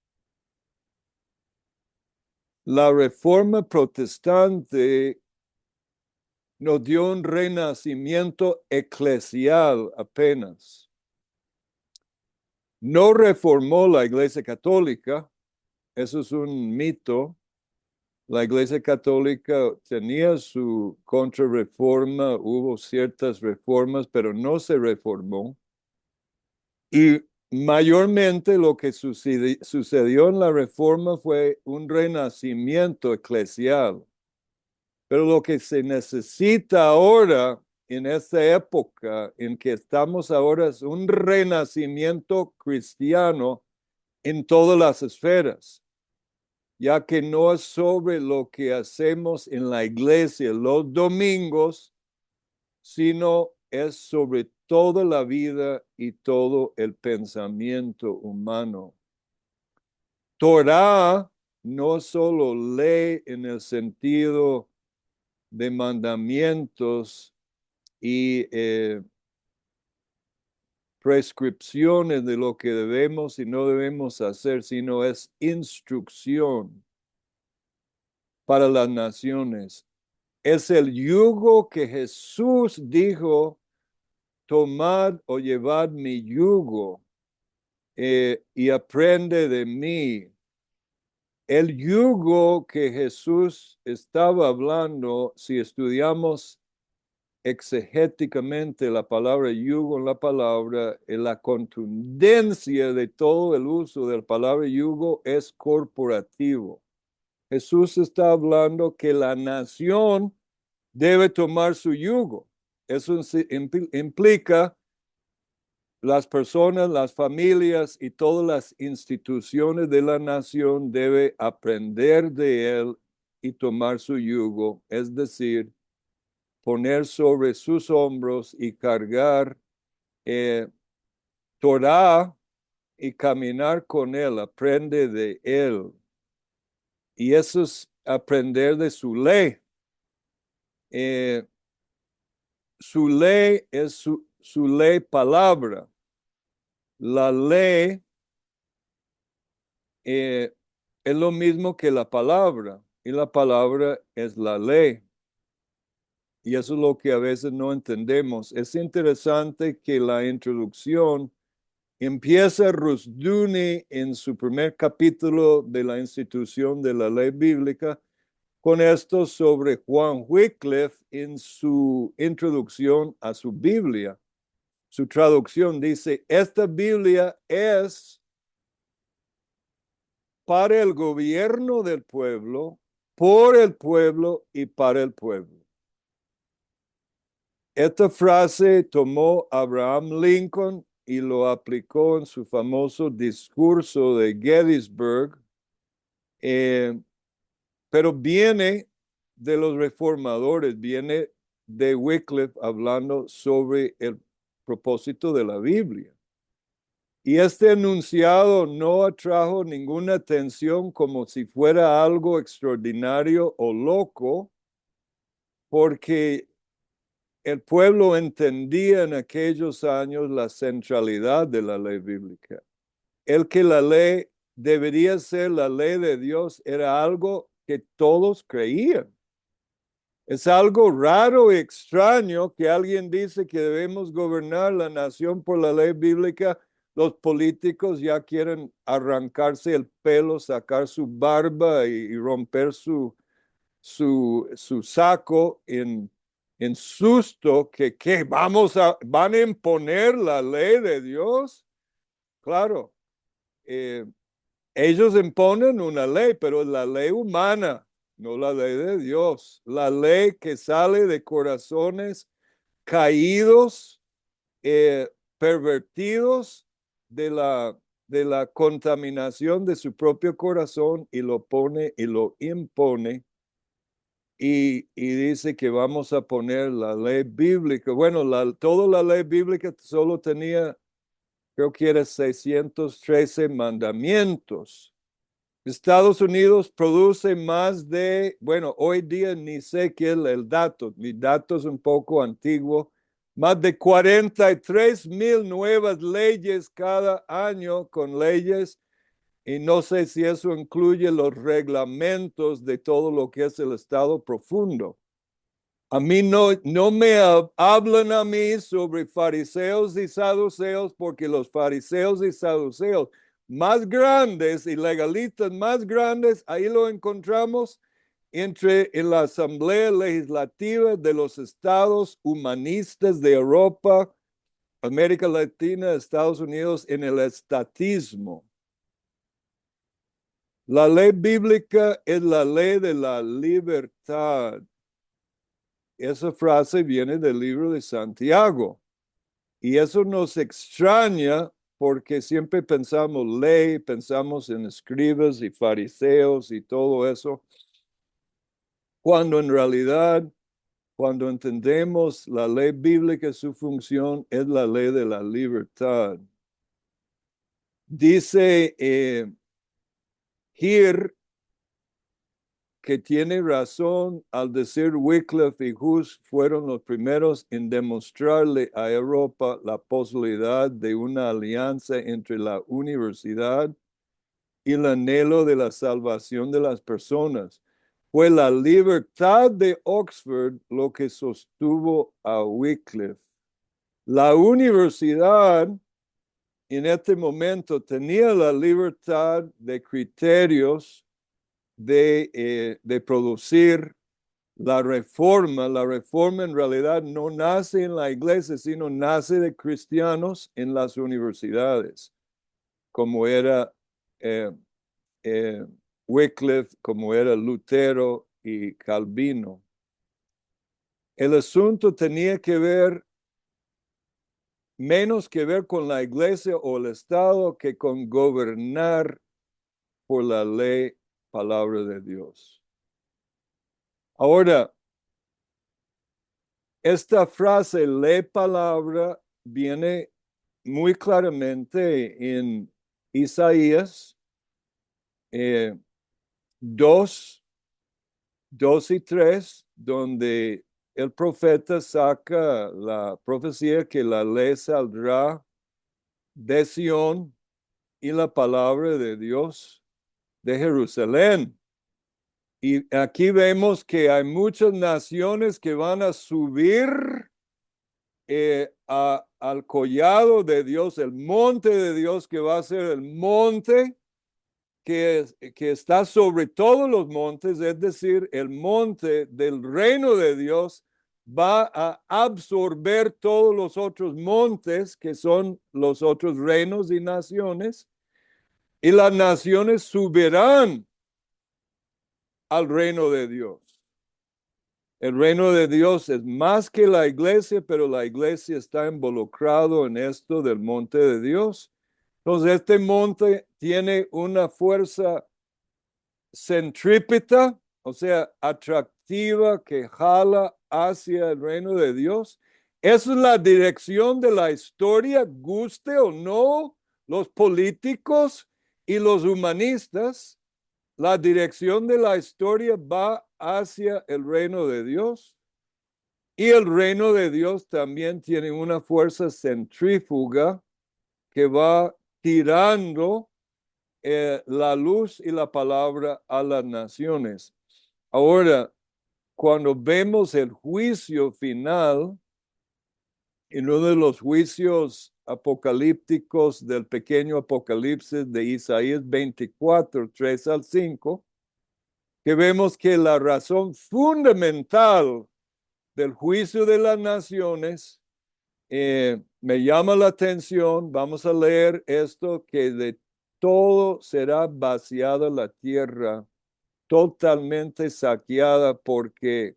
La Reforma Protestante nos dio un renacimiento eclesial apenas. No reformó la Iglesia Católica, eso es un mito. La Iglesia Católica tenía su contrarreforma, hubo ciertas reformas, pero no se reformó. Y mayormente lo que sucedió en la reforma fue un renacimiento eclesial. Pero lo que se necesita ahora, en esta época en que estamos ahora, es un renacimiento cristiano en todas las esferas, ya que no es sobre lo que hacemos en la iglesia los domingos, sino es sobre toda la vida y todo el pensamiento humano. Torah no solo ley en el sentido de mandamientos y prescripciones de lo que debemos y no debemos hacer, sino es instrucción para las naciones. Es el yugo que Jesús dijo: tomad o llevad mi yugo y aprende de mí. El yugo que Jesús estaba hablando, si estudiamos exegéticamente la palabra yugo en la palabra, la contundencia de todo el uso de la palabra yugo es corporativo. Jesús está hablando que la nación debe tomar su yugo. Eso implica las personas, las familias y todas las instituciones de la nación deben aprender de él y tomar su yugo, es decir, poner sobre sus hombros y cargar Torah y caminar con él, aprende de él. Y eso es aprender de su ley. Su ley es su ley palabra. La ley es lo mismo que la palabra, y la palabra es la ley. Y eso es lo que a veces no entendemos. Es interesante que la introducción empieza Rushduni en su primer capítulo de la institución de la ley bíblica con esto sobre Juan Wycliffe en su introducción a su Biblia. Su traducción dice, esta Biblia es para el gobierno del pueblo, por el pueblo y para el pueblo. Esta frase tomó Abraham Lincoln y lo aplicó en su famoso discurso de Gettysburg, pero viene de los reformadores, viene de Wycliffe hablando sobre el propósito de la Biblia. Y este enunciado no atrajo ninguna atención como si fuera algo extraordinario o loco, porque el pueblo entendía en aquellos años la centralidad de la ley bíblica. El que la ley debería ser la ley de Dios era algo que todos creían. Es algo raro y extraño que alguien dice que debemos gobernar la nación por la ley bíblica. Los políticos ya quieren arrancarse el pelo, sacar su barba y romper su saco en susto que van a imponer la ley de Dios. Claro, ellos imponen una ley, pero es la ley humana, no la ley de Dios. La ley que sale de corazones caídos, pervertidos de la contaminación de su propio corazón y lo pone y lo impone. Y dice que vamos a poner la ley bíblica. Bueno, toda la ley bíblica solo tenía, creo que era 613 mandamientos. Estados Unidos produce más de, bueno, hoy día ni sé qué es el dato, mi dato es un poco antiguo, más de 43,000 nuevas leyes cada año con leyes. Y no sé si eso incluye los reglamentos de todo lo que es el estado profundo. A mí no me hablan a mí sobre fariseos y saduceos, porque los fariseos y saduceos más grandes y legalistas más grandes, ahí lo encontramos en la Asamblea Legislativa de los Estados Humanistas de Europa, América Latina, Estados Unidos, en el estatismo. La ley bíblica es la ley de la libertad. Esa frase viene del libro de Santiago. Y eso nos extraña porque siempre pensamos ley, pensamos en escribas y fariseos y todo eso, cuando en realidad, cuando entendemos la ley bíblica, su función es la ley de la libertad. Dice Here que tiene razón al decir Wycliffe y Hus fueron los primeros en demostrarle a Europa la posibilidad de una alianza entre la universidad y el anhelo de la salvación de las personas. Fue la libertad de Oxford lo que sostuvo a Wycliffe. La universidad en este momento tenía la libertad de criterios de producir la reforma. La reforma en realidad no nace en la iglesia, sino nace de cristianos en las universidades, como era Wycliffe, como era Lutero y Calvino. El asunto tenía que ver menos que ver con la iglesia o el Estado que con gobernar por la ley, palabra de Dios. Ahora, esta frase, ley, palabra, viene muy claramente en Isaías 2 y 3, donde el profeta saca la profecía que la ley saldrá de Sión y la palabra de Dios de Jerusalén. Y aquí vemos que hay muchas naciones que van a subir al collado de Dios, el monte de Dios, que va a ser el monte que está sobre todos los montes, es decir, el monte del reino de Dios va a absorber todos los otros montes que son los otros reinos y naciones, y las naciones subirán al reino de Dios. El reino de Dios es más que la iglesia, pero la iglesia está involucrado en esto del monte de Dios. Entonces, este monte tiene una fuerza centrípeta, o sea, atractiva, que jala hacia el reino de Dios. Esa es la dirección de la historia, guste o no, los políticos y los humanistas. La dirección de la historia va hacia el reino de Dios, y el reino de Dios también tiene una fuerza centrífuga que va tirando la luz y la palabra a las naciones. Ahora, cuando vemos el juicio final, en uno de los juicios apocalípticos del pequeño Apocalipsis de Isaías 24, 3 al 5, que vemos que la razón fundamental del juicio de las naciones me llama la atención. Vamos a leer esto, que de todo será vaciada la tierra, totalmente saqueada, porque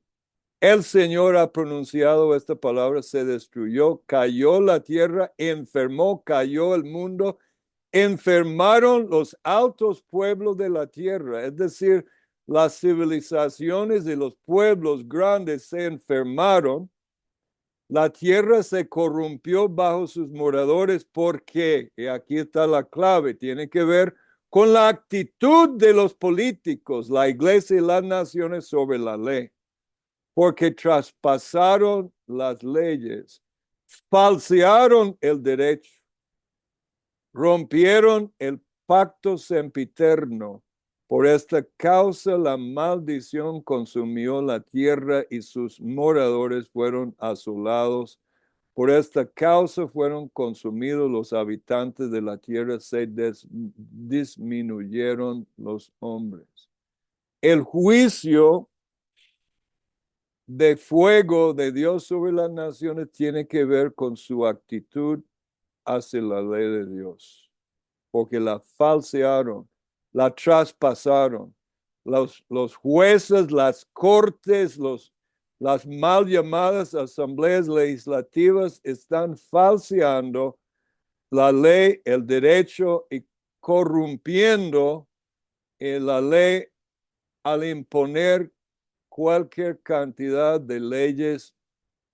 el Señor ha pronunciado esta palabra, se destruyó, cayó la tierra, enfermó, cayó el mundo, enfermaron los altos pueblos de la tierra, es decir, las civilizaciones y los pueblos grandes se enfermaron. La tierra se corrompió bajo sus moradores. ¿Por qué? Y aquí está la clave, tiene que ver con la actitud de los políticos, la iglesia y las naciones sobre la ley, porque traspasaron las leyes, falsearon el derecho, rompieron el pacto sempiterno. Por esta causa la maldición consumió la tierra y sus moradores fueron asolados. Por esta causa fueron consumidos los habitantes de la tierra, se disminuyeron los hombres. El juicio de fuego de Dios sobre las naciones tiene que ver con su actitud hacia la ley de Dios, porque la falsearon, la traspasaron. Los jueces, las cortes, las mal llamadas asambleas legislativas están falseando la ley, el derecho, y corrompiendo la ley al imponer cualquier cantidad de leyes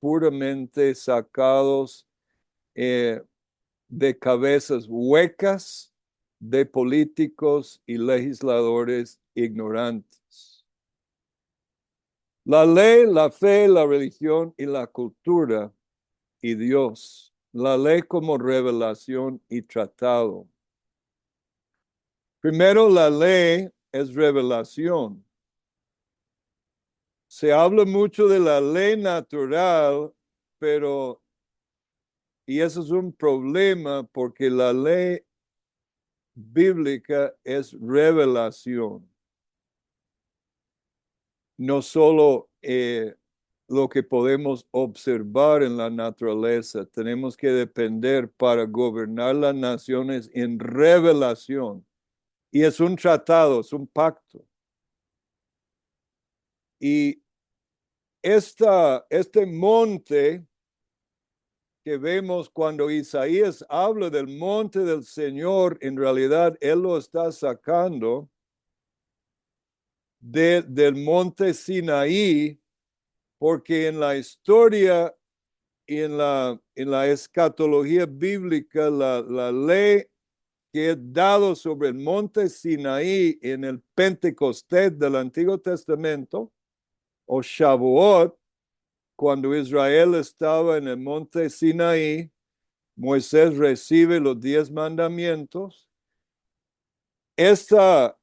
puramente sacados de cabezas huecas de políticos y legisladores ignorantes. La ley, la fe, la religión y la cultura y Dios. La ley como revelación y tratado. Primero, la ley es revelación. Se habla mucho de la ley natural, y eso es un problema, porque la ley bíblica es revelación. No solo lo que podemos observar en la naturaleza, tenemos que depender para gobernar las naciones en revelación. Y es un tratado, es un pacto. Y este monte que vemos cuando Isaías habla del monte del Señor, en realidad él lo está sacando del monte Sinaí, porque en la historia y en la escatología bíblica, la ley que es dado sobre el monte Sinaí en el Pentecostés del Antiguo Testamento, o Shavuot, cuando Israel estaba en el monte Sinaí, Moisés recibe los 10 mandamientos. Esta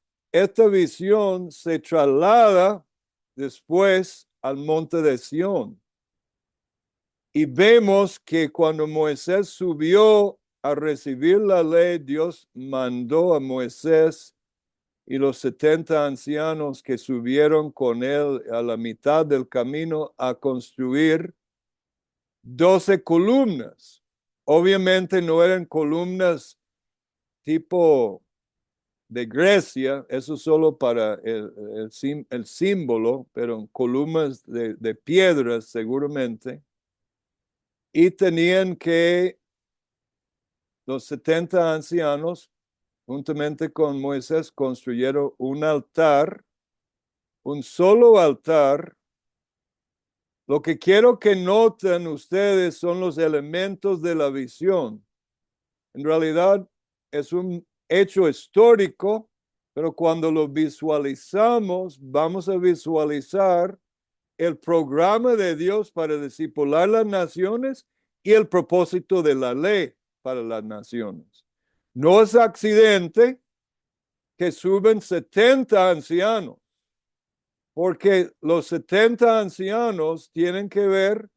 visión se traslada después al monte de Sión. Y vemos que cuando Moisés subió a recibir la ley, Dios mandó a Moisés y los 70 ancianos que subieron con él a la mitad del camino a construir 12 columnas. Obviamente no eran columnas tipo de Grecia, eso solo para el símbolo, pero columnas de piedras seguramente. Y tenían que los 70 ancianos, juntamente con Moisés, construyeron un altar, un solo altar. Lo que quiero que noten ustedes son los elementos de la visión. En realidad es un hecho histórico, pero cuando lo visualizamos, vamos a visualizar el programa de Dios para discipular las naciones y el propósito de la ley para las naciones. No es accidente que suben 70 ancianos, porque los 70 ancianos tienen que ver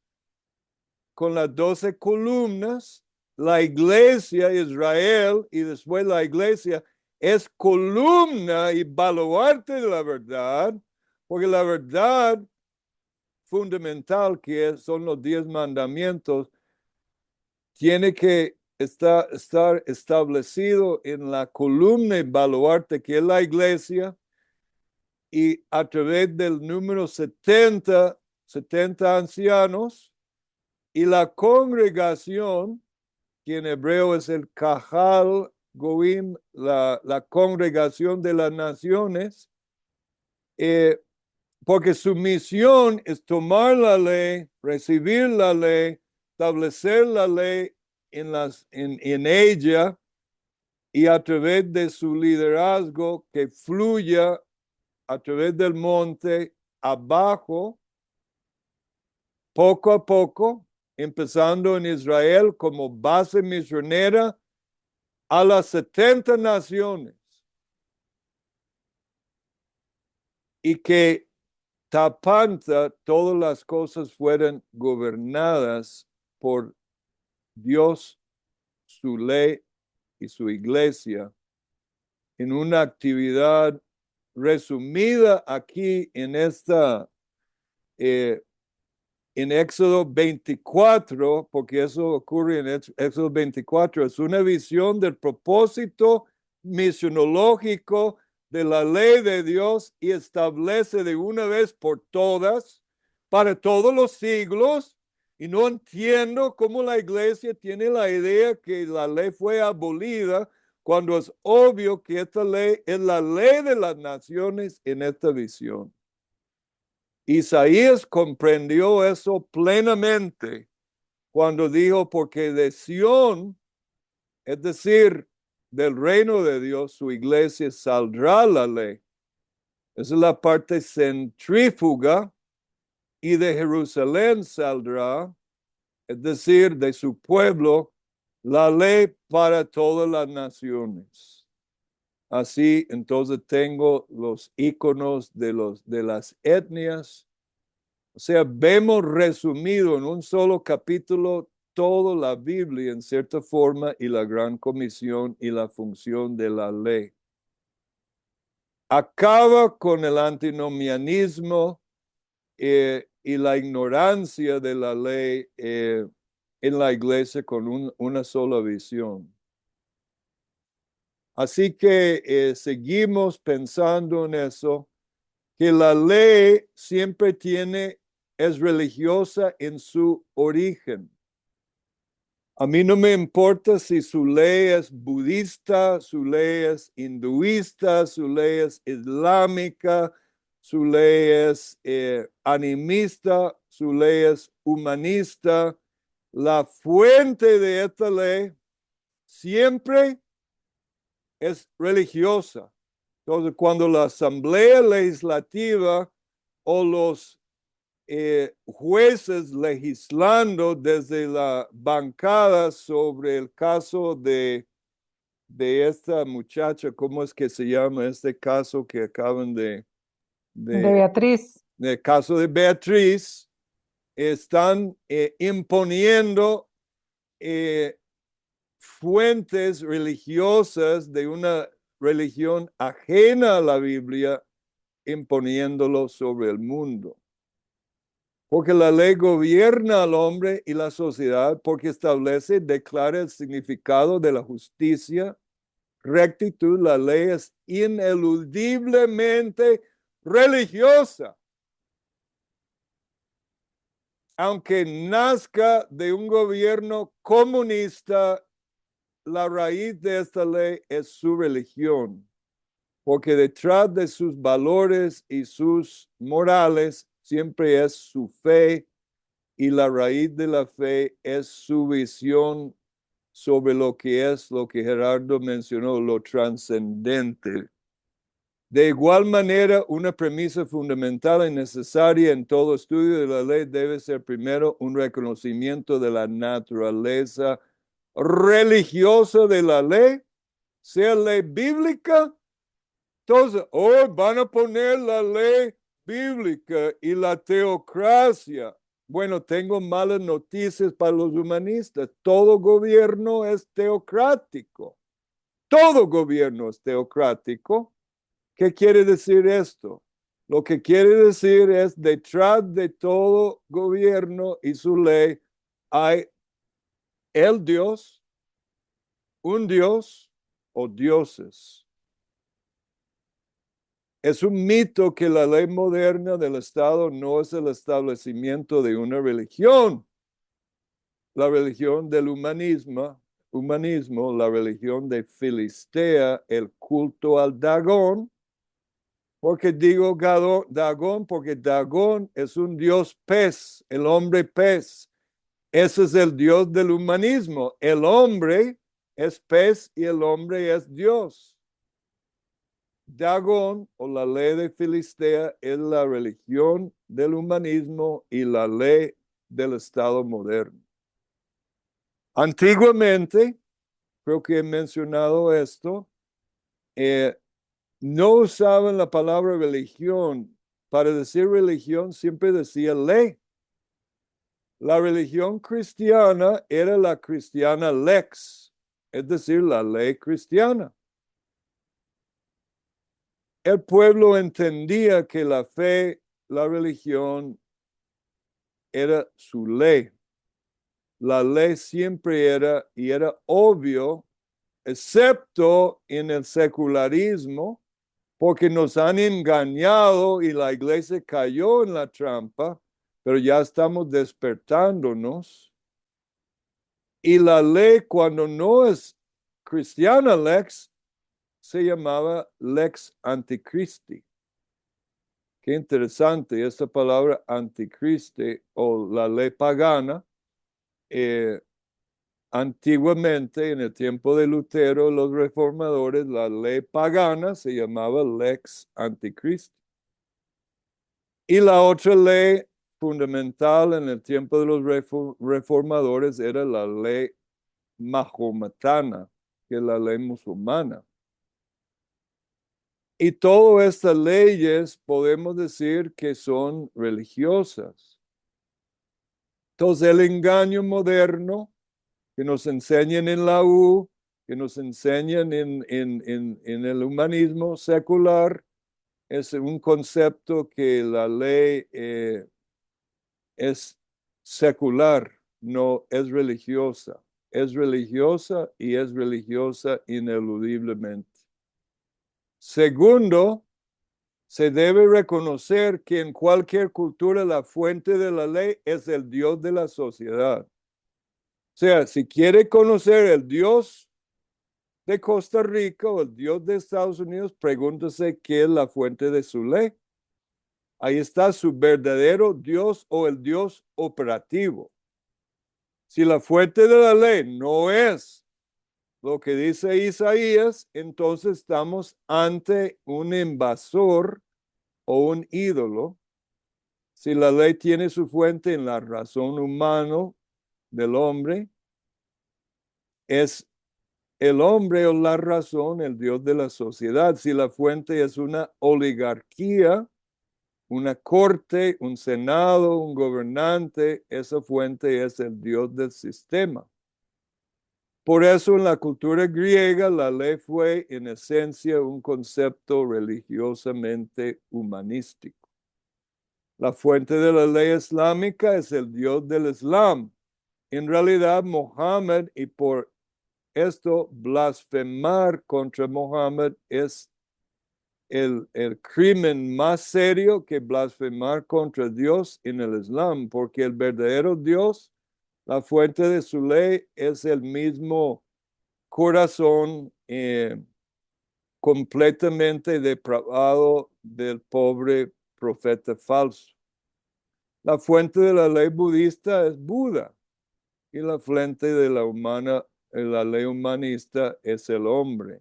con las 12 columnas, la iglesia Israel y después la iglesia es columna y baluarte de la verdad, porque la verdad fundamental que son los 10 mandamientos tiene que estar establecido en la columna y baluarte que es la iglesia, y a través del número 70 ancianos y la congregación, que en hebreo es el Kahal Goim, la congregación de las naciones, porque su misión es tomar la ley, recibir la ley, establecer la ley en ella, y a través de su liderazgo que fluya a través del monte abajo, poco a poco, empezando en Israel como base misionera a las 70 naciones, y que tapanta todas las cosas fueran gobernadas por Dios, su ley y su iglesia, en una actividad resumida aquí en en Éxodo 24, porque eso ocurre en Éxodo 24, es una visión del propósito misionológico de la ley de Dios, y establece de una vez por todas, para todos los siglos. Y no entiendo cómo la iglesia tiene la idea que la ley fue abolida, cuando es obvio que esta ley es la ley de las naciones en esta visión. Isaías comprendió eso plenamente cuando dijo, porque de Sión, es decir, del reino de Dios, su iglesia, saldrá la ley. Esa es la parte centrífuga, y de Jerusalén saldrá, es decir, de su pueblo, la ley para todas las naciones. Así, entonces tengo los iconos de las etnias. O sea, vemos resumido en un solo capítulo toda la Biblia en cierta forma, y la gran comisión y la función de la ley. Acaba con el antinomianismo y la ignorancia de la ley en la iglesia con una sola visión. Así que seguimos pensando en eso, que la ley siempre es religiosa en su origen. A mí no me importa si su ley es budista, su ley es hinduista, su ley es islámica, su ley es animista, su ley es humanista. La fuente de esta ley siempre es religiosa. Entonces, cuando la Asamblea Legislativa o los jueces legislando desde la bancada sobre el caso de esta muchacha, ¿cómo es que se llama este caso que acaban De de Beatriz. el caso de Beatriz, están imponiendo fuentes religiosas de una religión ajena a la Biblia, imponiéndolo sobre el mundo? Porque la ley gobierna al hombre y la sociedad porque establece, declara el significado de la justicia, rectitud. La ley es ineludiblemente religiosa. Aunque nazca de un gobierno comunista, la raíz de esta ley es su religión, porque detrás de sus valores y sus morales siempre es su fe, y la raíz de la fe es su visión sobre lo que Gerardo mencionó, lo trascendente. De igual manera, una premisa fundamental y necesaria en todo estudio de la ley debe ser primero un reconocimiento de la naturaleza religiosa de la ley, sea ley bíblica. Entonces, hoy van a poner la ley bíblica y la teocracia. Bueno, tengo malas noticias para los humanistas. Todo gobierno es teocrático. Todo gobierno es teocrático. ¿Qué quiere decir esto? Lo que quiere decir es, detrás de todo gobierno y su ley hay el Dios, un Dios o dioses. Es un mito que la ley moderna del Estado no es el establecimiento de una religión. La religión del humanismo, la religión de Filistea, el culto al Dagón. Porque digo Dagón, porque Dagón es un dios pez, el hombre pez. Ese es el dios del humanismo. El hombre es pez y el hombre es Dios. Dagón o la ley de Filistea es la religión del humanismo y la ley del Estado moderno. Antiguamente, creo que he mencionado esto, no usaban la palabra religión. Para decir religión siempre decía ley. La religión cristiana era la cristiana lex, es decir, la ley cristiana. El pueblo entendía que la fe, la religión, era su ley. La ley siempre era, y era obvio, excepto en el secularismo, porque nos han engañado y la iglesia cayó en la trampa, pero ya estamos despertándonos. Y la ley, cuando no es cristiana lex, se llamaba lex antichristi. Qué interesante, esta palabra anticristi o la ley pagana, antiguamente, en el tiempo de Lutero, los reformadores, la ley pagana se llamaba lex antichristi. Y la otra ley fundamental en el tiempo de los reformadores era la ley mahometana, que es la ley musulmana. Y todas estas leyes podemos decir que son religiosas. Entonces el engaño moderno que nos enseñan en la U, que nos enseñan en el humanismo secular, es un concepto que la ley es secular, no es religiosa. Es religiosa y es religiosa ineludiblemente. Segundo, se debe reconocer que en cualquier cultura la fuente de la ley es el Dios de la sociedad. sea, si quiere conocer el Dios de Costa Rica o el Dios de Estados Unidos, pregúntese qué es la fuente de su ley. Ahí está su verdadero Dios o el Dios operativo. Si la fuente de la ley no es lo que dice Isaías, entonces estamos ante un invasor o un ídolo. Si la ley tiene su fuente en la razón humana del hombre, es el hombre o la razón el Dios de la sociedad. Si la fuente es una oligarquía, una corte, un senado, un gobernante, esa fuente es el Dios del sistema. Por eso en la cultura griega la ley fue en esencia un concepto religiosamente humanístico. La fuente de la ley islámica es el Dios del Islam. En realidad, Mohammed, y por esto blasfemar contra Mohammed es el crimen más serio que blasfemar contra Dios en el Islam, porque el verdadero Dios, la fuente de su ley, es el mismo corazón completamente depravado del pobre profeta falso. La fuente de la ley budista es Buda y la fuente de la ley humanista es el hombre.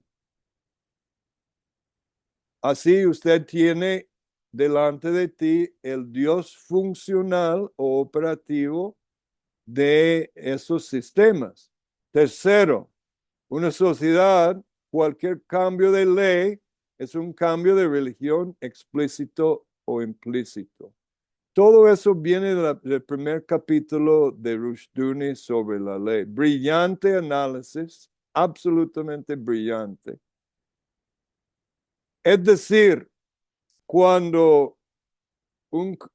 Así usted tiene delante de ti el Dios funcional o operativo de esos sistemas. Tercero, una sociedad, cualquier cambio de ley es un cambio de religión explícito o implícito. Todo eso viene del primer capítulo de Rushdoony sobre la ley. Brillante análisis, absolutamente brillante. Es decir, cuando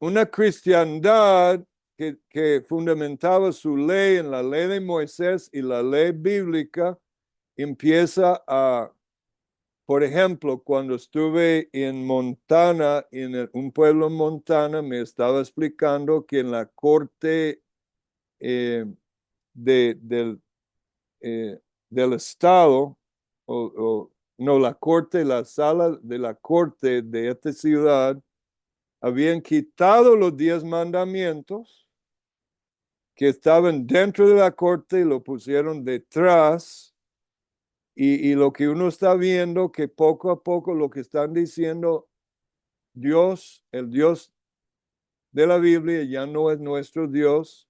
una cristiandad que fundamentaba su ley en la ley de Moisés y la ley bíblica empieza a, por ejemplo, cuando estuve en Montana, un pueblo en Montana, me estaba explicando que en la corte del estado, no, la corte, la sala de la corte de esta ciudad, habían quitado los 10 mandamientos que estaban dentro de la corte y lo pusieron detrás. Y lo que uno está viendo, que poco a poco lo que están diciendo, Dios, el Dios de la Biblia, ya no es nuestro Dios.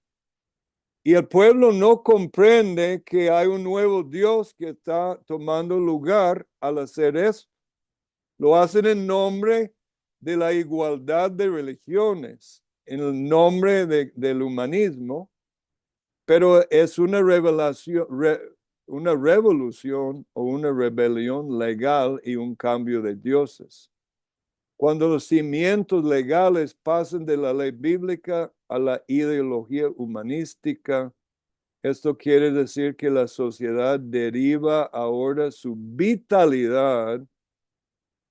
Y el pueblo no comprende que hay un nuevo Dios que está tomando lugar al hacer eso. Lo hacen en nombre de la igualdad de religiones, en el nombre del humanismo, pero es una una revolución o una rebelión legal y un cambio de dioses. Cuando los cimientos legales pasan de la ley bíblica a la ideología humanística, esto quiere decir que la sociedad deriva ahora su vitalidad,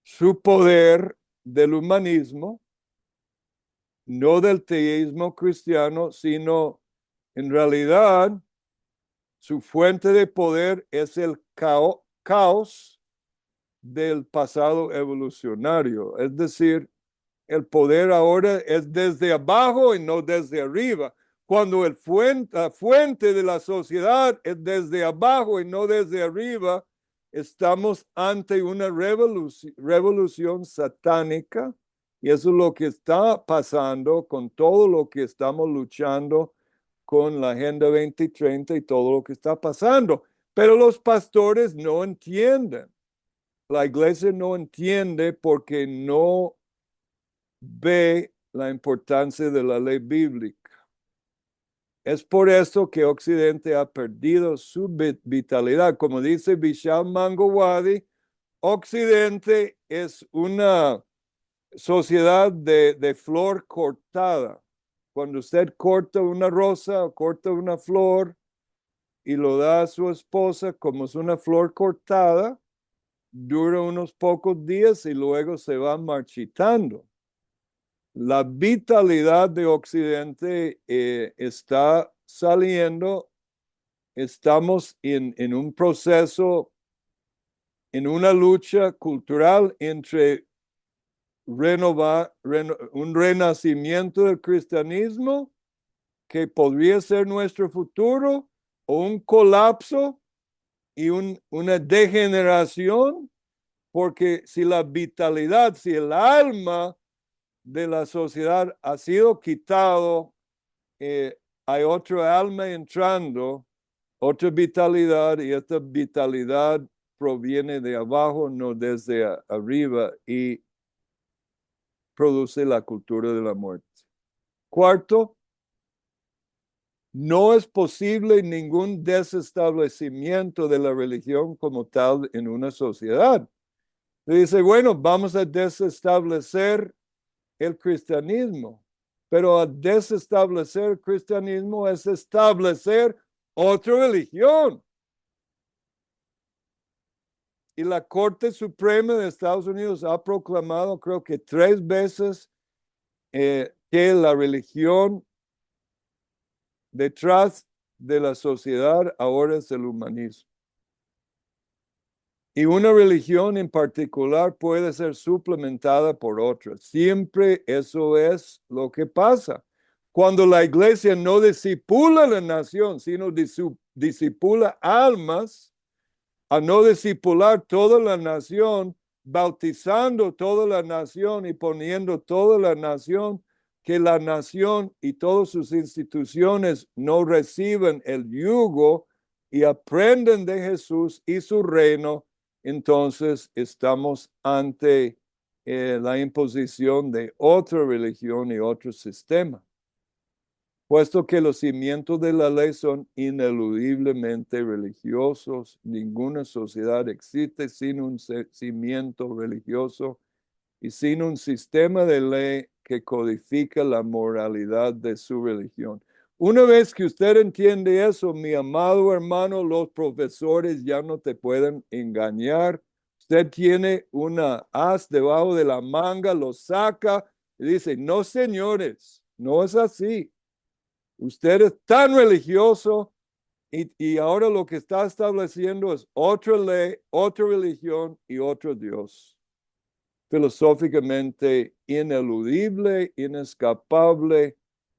su poder del humanismo, no del teísmo cristiano, sino en realidad su fuente de poder es el caos del pasado evolucionario. Es decir, el poder ahora es desde abajo y no desde arriba. Cuando la fuente de la sociedad es desde abajo y no desde arriba, estamos ante una revolución satánica y eso es lo que está pasando con todo lo que estamos luchando con la Agenda 2030 y todo lo que está pasando. Pero los pastores no entienden. La iglesia no entiende porque no ve la importancia de la ley bíblica. Es por eso que Occidente ha perdido su vitalidad. Como dice Vishal Mangawadi, Occidente es una sociedad de flor cortada. Cuando usted corta una rosa o corta una flor y lo da a su esposa como es una flor cortada, dura unos pocos días y luego se va marchitando. La vitalidad de Occidente está saliendo estamos en un proceso, en una lucha cultural entre un renacimiento del cristianismo que podría ser nuestro futuro, o un colapso y una degeneración, porque si la vitalidad, si el alma de la sociedad ha sido quitado, hay otro alma entrando, otra vitalidad, y esta vitalidad proviene de abajo, no desde arriba, y produce la cultura de la muerte. Cuarto, no es posible ningún desestablecimiento de la religión como tal en una sociedad. Dice, bueno, vamos a desestablecer el cristianismo, pero a desestablecer el cristianismo es establecer otra religión. Y la Corte Suprema de Estados Unidos ha proclamado, creo que 3 veces, que la religión detrás de la sociedad ahora es el humanismo. Y una religión en particular puede ser suplementada por otra. Siempre eso es lo que pasa. Cuando la iglesia no discipula la nación, sino discipula almas, a no discipular toda la nación, bautizando toda la nación y poniendo toda la nación, que la nación y todas sus instituciones no reciben el yugo y aprenden de Jesús y su reino, entonces estamos ante la imposición de otra religión y otro sistema. Puesto que los cimientos de la ley son ineludiblemente religiosos, ninguna sociedad existe sin un cimiento religioso y sin un sistema de ley que codifica la moralidad de su religión. Una vez que usted entiende eso, mi amado hermano, los profesores ya no te pueden engañar. Usted tiene una as debajo de la manga, lo saca y dice, no señores, no es así. Usted es tan religioso y ahora lo que está estableciendo es otra ley, otra religión y otro Dios. Filosóficamente ineludible, inescapable,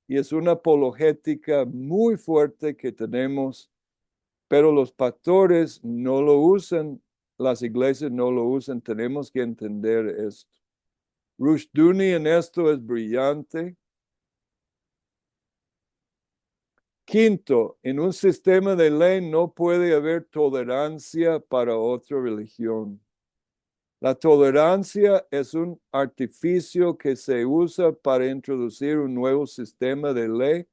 y es una apologética muy fuerte que tenemos, pero los pastores no lo usan, las iglesias no lo usan, tenemos que entender esto. Rushdoony en esto es brillante. Quinto, en un sistema de ley no puede haber tolerancia para otra religión. La tolerancia es un artificio que se usa para introducir un nuevo sistema de ley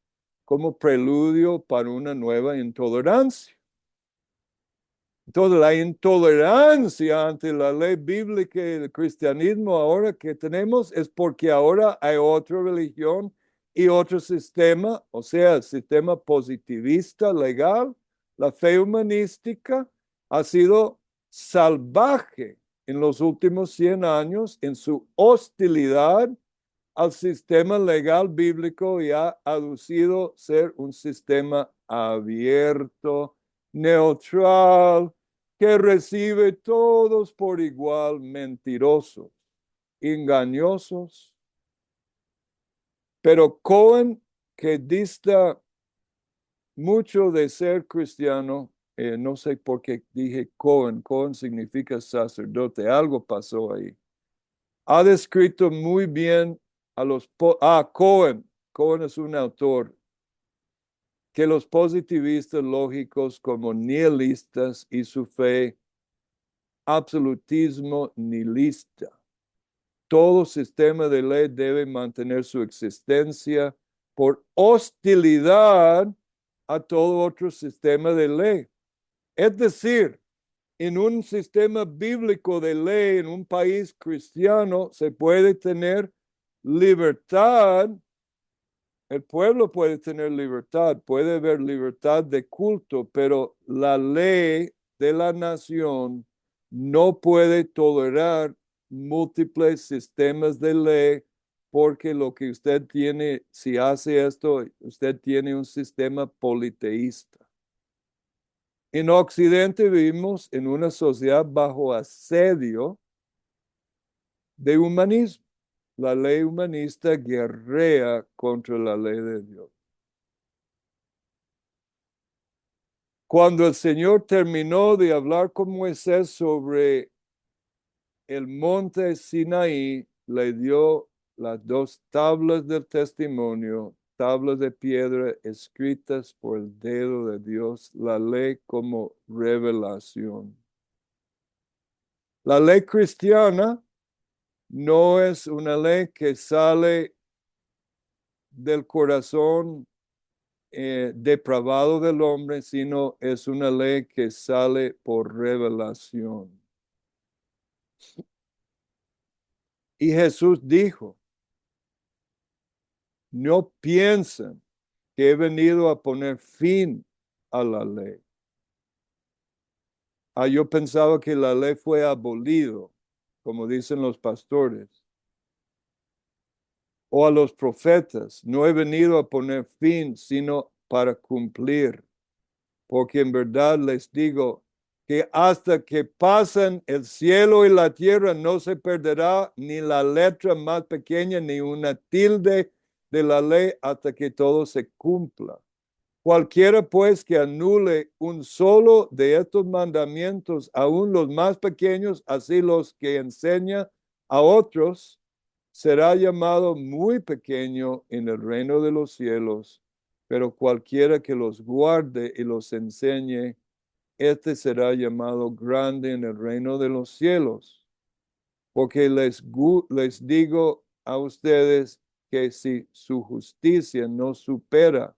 como preludio para una nueva intolerancia. Entonces, la intolerancia ante la ley bíblica y el cristianismo ahora que tenemos es porque ahora hay otra religión y otro sistema, o sea, el sistema positivista legal, la fe humanística ha sido salvaje en los últimos 100 años en su hostilidad al sistema legal bíblico y ha aducido ser un sistema abierto, neutral, que recibe todos por igual, mentirosos, engañosos. Pero Cohen, que dista mucho de ser cristiano, no sé por qué dije Cohen significa sacerdote, algo pasó ahí. Ha descrito muy bien a los... Cohen es un autor, que los positivistas lógicos como nihilistas y su fe, absolutismo nihilista. Todo sistema de ley debe mantener su existencia por hostilidad a todo otro sistema de ley. Es decir, en un sistema bíblico de ley, en un país cristiano, se puede tener libertad. El pueblo puede tener libertad, puede haber libertad de culto, pero la ley de la nación no puede tolerar múltiples sistemas de ley, porque lo que usted tiene, si hace esto, usted tiene un sistema politeísta. En Occidente vivimos en una sociedad bajo asedio de humanismo. La ley humanista guerrea contra la ley de Dios. Cuando el Señor terminó de hablar con Moisés sobre el monte Sinaí, le dio las 2 tablas del testimonio, tablas de piedra escritas por el dedo de Dios, la ley como revelación. La ley cristiana no es una ley que sale del corazón depravado del hombre, sino es una ley que sale por revelación. Y Jesús dijo, no piensen que he venido a poner fin a la ley. Yo pensaba que la ley fue abolido, como dicen los pastores. O a los profetas, no he venido a poner fin, sino para cumplir. Porque en verdad les digo que hasta que pasen el cielo y la tierra no se perderá ni la letra más pequeña ni una tilde de la ley hasta que todo se cumpla. Cualquiera pues que anule un solo de estos mandamientos, aun los más pequeños, así los que enseña a otros, será llamado muy pequeño en el reino de los cielos, pero cualquiera que los guarde y los enseñe, este será llamado grande en el reino de los cielos. Porque les digo a ustedes que si su justicia no supera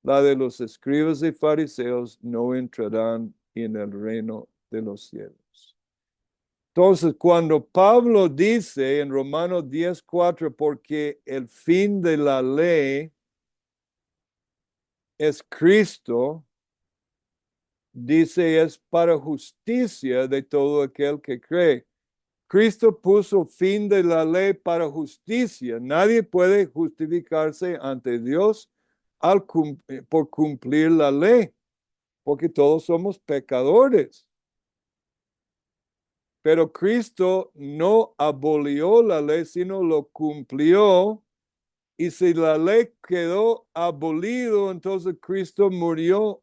la de los escribas y fariseos, no entrarán en el reino de los cielos. Entonces, cuando Pablo dice en Romanos 10:4, porque el fin de la ley es Cristo, dice es para justicia de todo aquel que cree. Cristo puso fin de la ley para justicia. Nadie puede justificarse ante Dios por cumplir la ley, porque todos somos pecadores. Pero Cristo no abolió la ley, sino lo cumplió. Y si la ley quedó abolido, entonces Cristo murió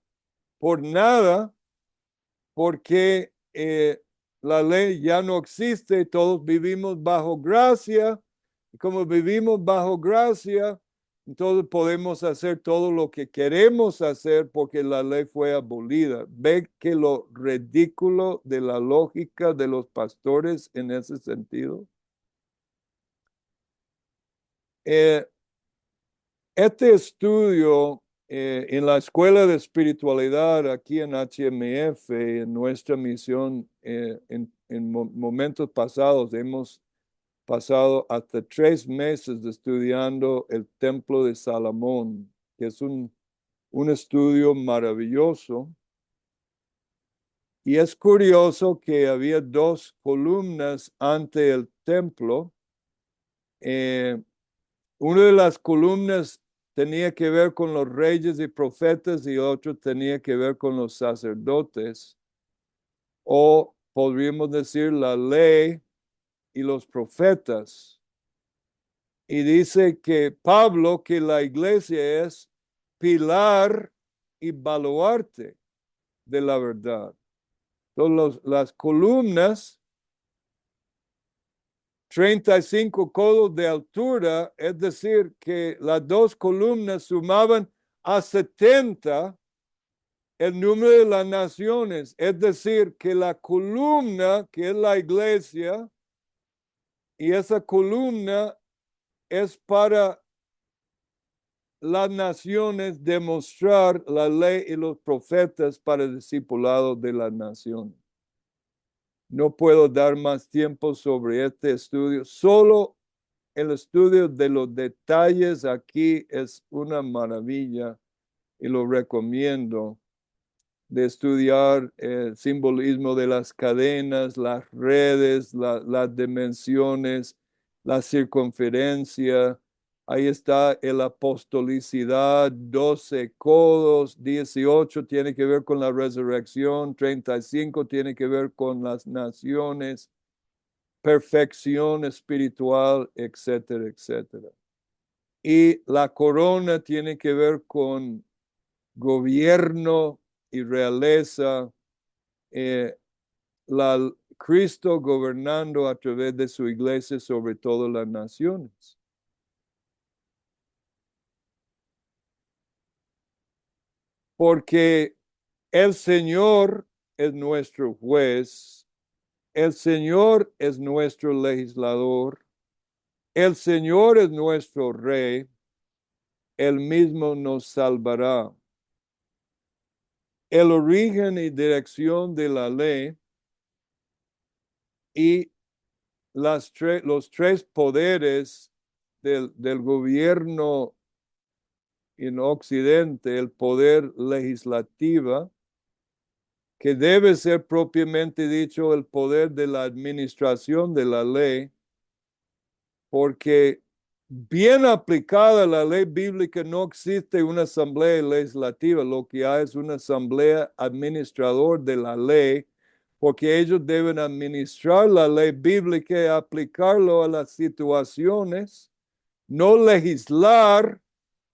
por nada, porque la ley ya no existe, todos vivimos bajo gracia. Y como vivimos bajo gracia, entonces podemos hacer todo lo que queremos hacer porque la ley fue abolida. Ve que lo ridículo de la lógica de los pastores en ese sentido. Este estudio en la Escuela de Espiritualidad aquí en HMF, en nuestra misión, en momentos pasados hemos pasado hasta 3 meses estudiando el Templo de Salomón, que es un estudio maravilloso. Y es curioso que había 2 columnas ante el templo. Una de las columnas tenía que ver con los reyes y profetas y otro tenía que ver con los sacerdotes, o podríamos decir la ley y los profetas. Y dice que Pablo, que la iglesia es pilar y baluarte de la verdad. Entonces las columnas, 35 codos de altura, es decir, que las 2 columnas sumaban a 70 el número de las naciones, es decir, que la columna, que es la iglesia, y esa columna es para las naciones demostrar la ley y los profetas para el discipulado de las naciones. No puedo dar más tiempo sobre este estudio, solo el estudio de los detalles aquí es una maravilla y lo recomiendo, de estudiar el simbolismo de las cadenas, las redes, las dimensiones, la circunferencia, Ahí está el apostolicidad, 12 codos, 18 tiene que ver con la resurrección, 35 tiene que ver con las naciones, perfección espiritual, etcétera, etcétera. Y la corona tiene que ver con gobierno y realeza, Cristo gobernando a través de su iglesia sobre todas las naciones. Porque el Señor es nuestro juez, el Señor es nuestro legislador, el Señor es nuestro rey, Él mismo nos salvará. El origen y dirección de la ley y los tres poderes del gobierno en Occidente, el poder legislativo, que debe ser propiamente dicho el poder de la administración de la ley, porque bien aplicada la ley bíblica no existe una asamblea legislativa, lo que hay es una asamblea administrador de la ley, porque ellos deben administrar la ley bíblica y aplicarlo a las situaciones, no legislar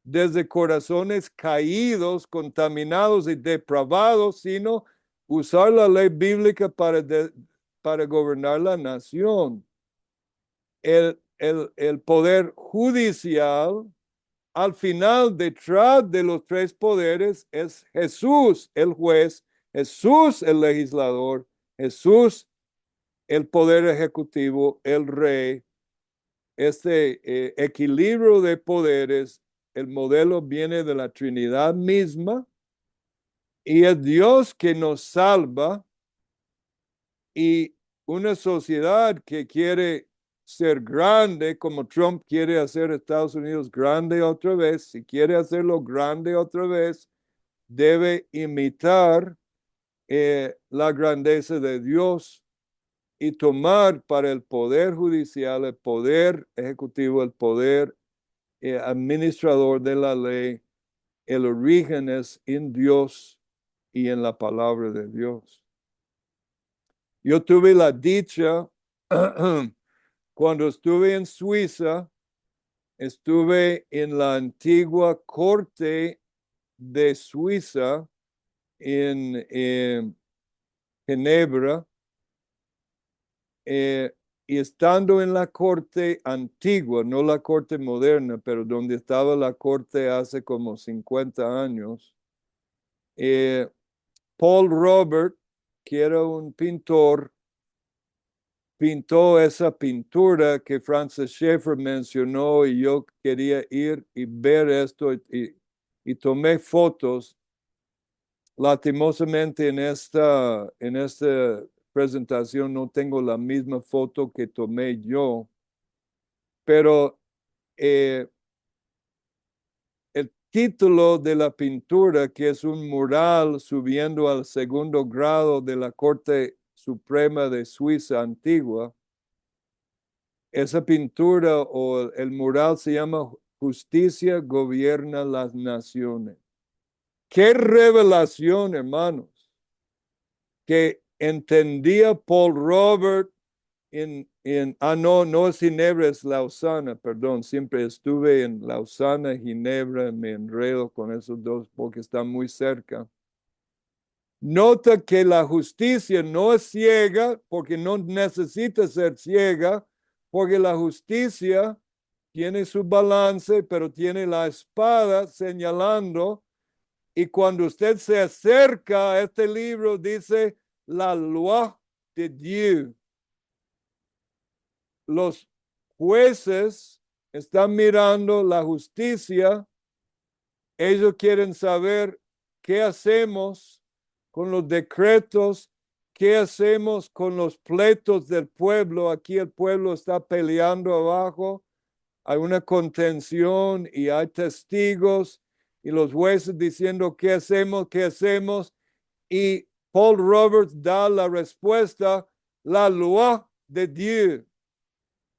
desde corazones caídos, contaminados y depravados, sino usar la ley bíblica para gobernar la nación. El poder judicial, al final, detrás de los tres poderes, es Jesús, el juez, Jesús, el legislador, Jesús, el poder ejecutivo, el rey. Este equilibrio de poderes, el modelo viene de la Trinidad misma y es Dios que nos salva, y una sociedad que quiere ser grande, como Trump quiere hacer Estados Unidos grande otra vez, si quiere hacerlo grande otra vez, debe imitar la grandeza de Dios y tomar para el poder judicial, el poder ejecutivo, el poder administrador de la ley, el origen es en Dios y en la palabra de Dios. Yo tuve la dicha, cuando estuve en Suiza, estuve en la antigua corte de Suiza en Ginebra, y estando en la corte antigua, no la corte moderna, pero donde estaba la corte hace como 50 años, Paul Robert, que era un pintor, pintó esa pintura que Francis Schaeffer mencionó, y yo quería ir y ver esto y tomé fotos. Lastimosamente en esta presentación no tengo la misma foto que tomé yo, pero el título de la pintura, que es un mural subiendo al segundo grado de la Corte Suprema de Suiza antigua, esa pintura o el mural se llama Justicia gobierna las naciones. ¡Qué revelación, hermanos! Que entendía Paul Robert no es Ginebra, es Lausana, perdón, siempre estuve en Lausana, Ginebra, me enredo con esos dos porque están muy cerca. Nota que la justicia no es ciega, porque no necesita ser ciega, porque la justicia tiene su balance, pero tiene la espada señalando, y cuando usted se acerca a este libro, dice la loi de Dieu. Los jueces están mirando la justicia, ellos quieren saber qué hacemos con los decretos, qué hacemos con los pleitos del pueblo. Aquí el pueblo está peleando abajo, hay una contención y hay testigos y los jueces diciendo qué hacemos, y Paul Roberts da la respuesta, la loi de Dieu.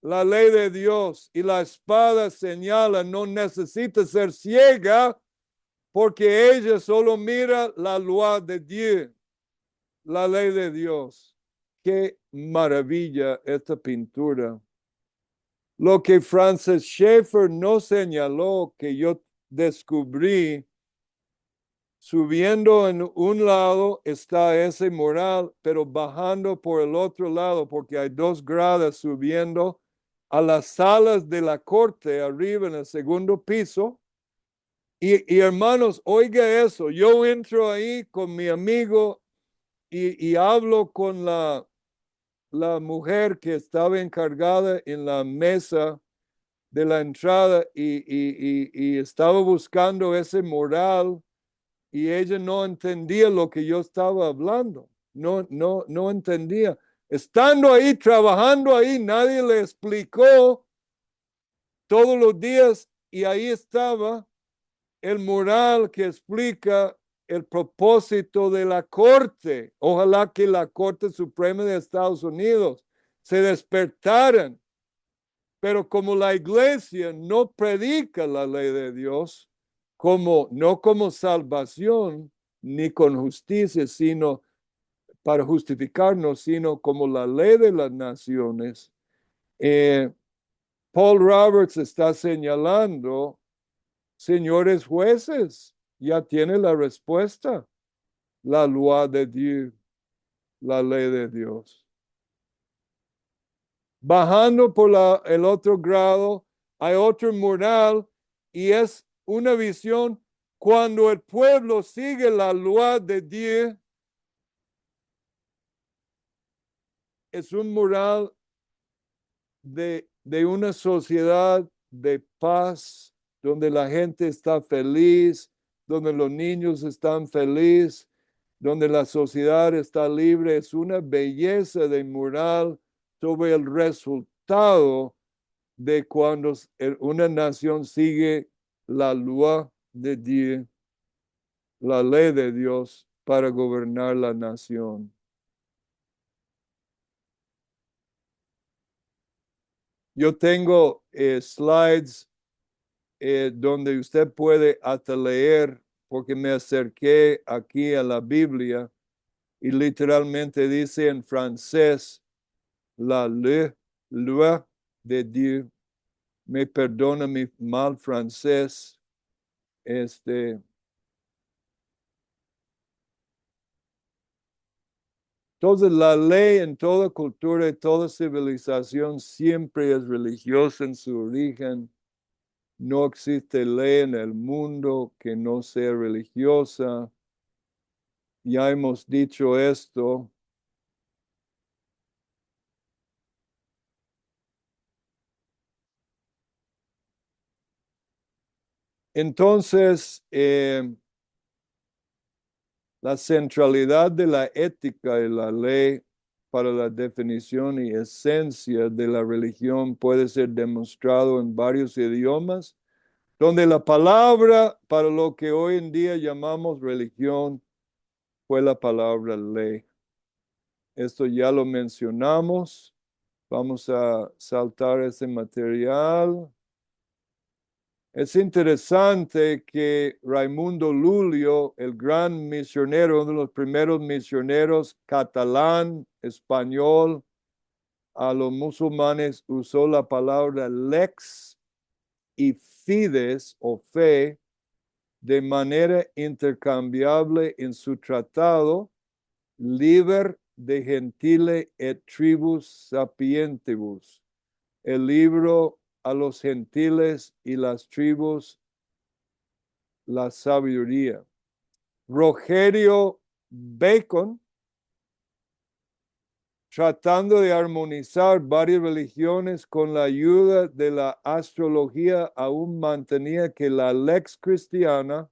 la ley de Dios y la espada señala, no necesita ser ciega porque ella solo mira la loi de Dios, la ley de Dios. Qué maravilla esta pintura. Lo que Francis Schaeffer no señaló, que yo descubrí, subiendo en un lado está ese mural, pero bajando por el otro lado, porque hay 2 gradas subiendo a las salas de la corte arriba en el segundo piso. Y hermanos, oiga eso, yo entro ahí con mi amigo y hablo con la mujer que estaba encargada en la mesa de la entrada y estaba buscando ese mural y ella no entendía lo que yo estaba hablando, no entendía. Estando ahí, trabajando ahí, nadie le explicó todos los días y ahí estaba el mural que explica el propósito de la Corte. Ojalá que la Corte Suprema de Estados Unidos se despertaran. Pero como la iglesia no predica la ley de Dios, no como salvación ni con justicia, sino para justificarnos, sino como la ley de las naciones, Paul Roberts está señalando, señores jueces, ya tiene la respuesta, la loi de Dios, la ley de Dios. Bajando por el otro grado, hay otro mural y es una visión cuando el pueblo sigue la loi de Dios. Es un mural de una sociedad de paz, donde la gente está feliz, donde los niños están felices, donde la sociedad está libre. Es una belleza de mural sobre el resultado de cuando una nación sigue la loi de Dios, la ley de Dios para gobernar la nación. Yo tengo slides donde usted puede hasta leer, porque me acerqué aquí a la Biblia y literalmente dice en francés, la loi de Dios. Me perdona mi mal francés. Entonces, la ley en toda cultura y toda civilización siempre es religiosa en su origen. No existe ley en el mundo que no sea religiosa. Ya hemos dicho esto. Entonces, la centralidad de la ética y la ley para la definición y esencia de la religión puede ser demostrado en varios idiomas, donde la palabra para lo que hoy en día llamamos religión fue la palabra ley. Esto ya lo mencionamos. Vamos a saltar ese material. Es interesante que Raimundo Lulio, el gran misionero, uno de los primeros misioneros catalán, español, a los musulmanes, usó la palabra lex y fides o fe de manera intercambiable en su tratado Liber de Gentile et Tribus Sapientibus, el libro a los gentiles y las tribus, la sabiduría. Rogerio Bacon, tratando de armonizar varias religiones con la ayuda de la astrología, aún mantenía que la lex cristiana,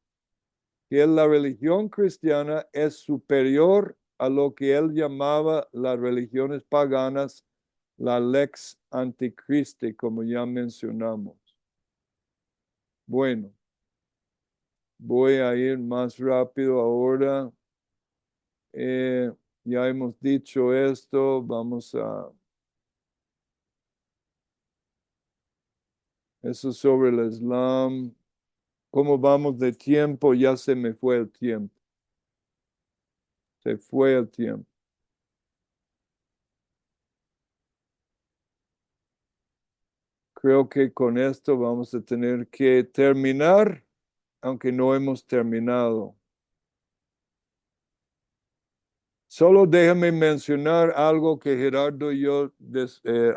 que es la religión cristiana, es superior a lo que él llamaba las religiones paganas, la lex anticristi, como ya mencionamos. Bueno, voy a ir más rápido ahora. Ya hemos dicho esto, vamos a Eso sobre el Islam. ¿Cómo vamos de tiempo? Ya se me fue el tiempo. Se fue el tiempo. Creo que con esto vamos a tener que terminar, aunque no hemos terminado. Solo déjame mencionar algo que Gerardo y yo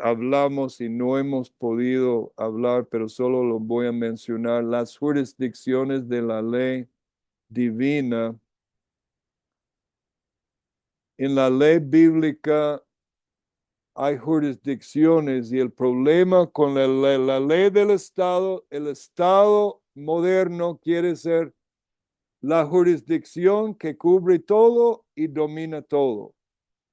hablamos y no hemos podido hablar, pero solo lo voy a mencionar. Las jurisdicciones de la ley divina. En la ley bíblica hay jurisdicciones y el problema con la ley del Estado, el Estado moderno quiere ser la jurisdicción que cubre todo y domina todo.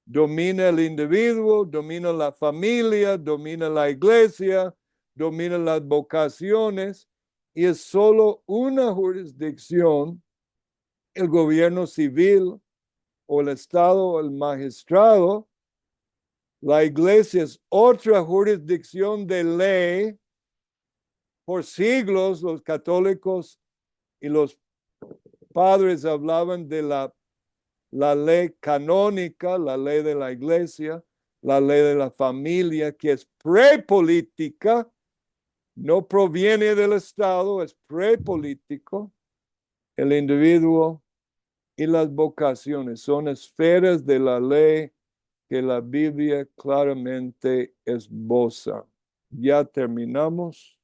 Domina el individuo, domina la familia, domina la iglesia, domina las vocaciones y es solo una jurisdicción, el gobierno civil o el Estado o el magistrado. La iglesia es otra jurisdicción de ley. Por siglos los católicos y los padres hablaban de la ley canónica, la ley de la iglesia, la ley de la familia, que es prepolítica, no proviene del Estado, es prepolítico. El individuo y las vocaciones son esferas de la ley que la Biblia claramente esboza. Ya terminamos,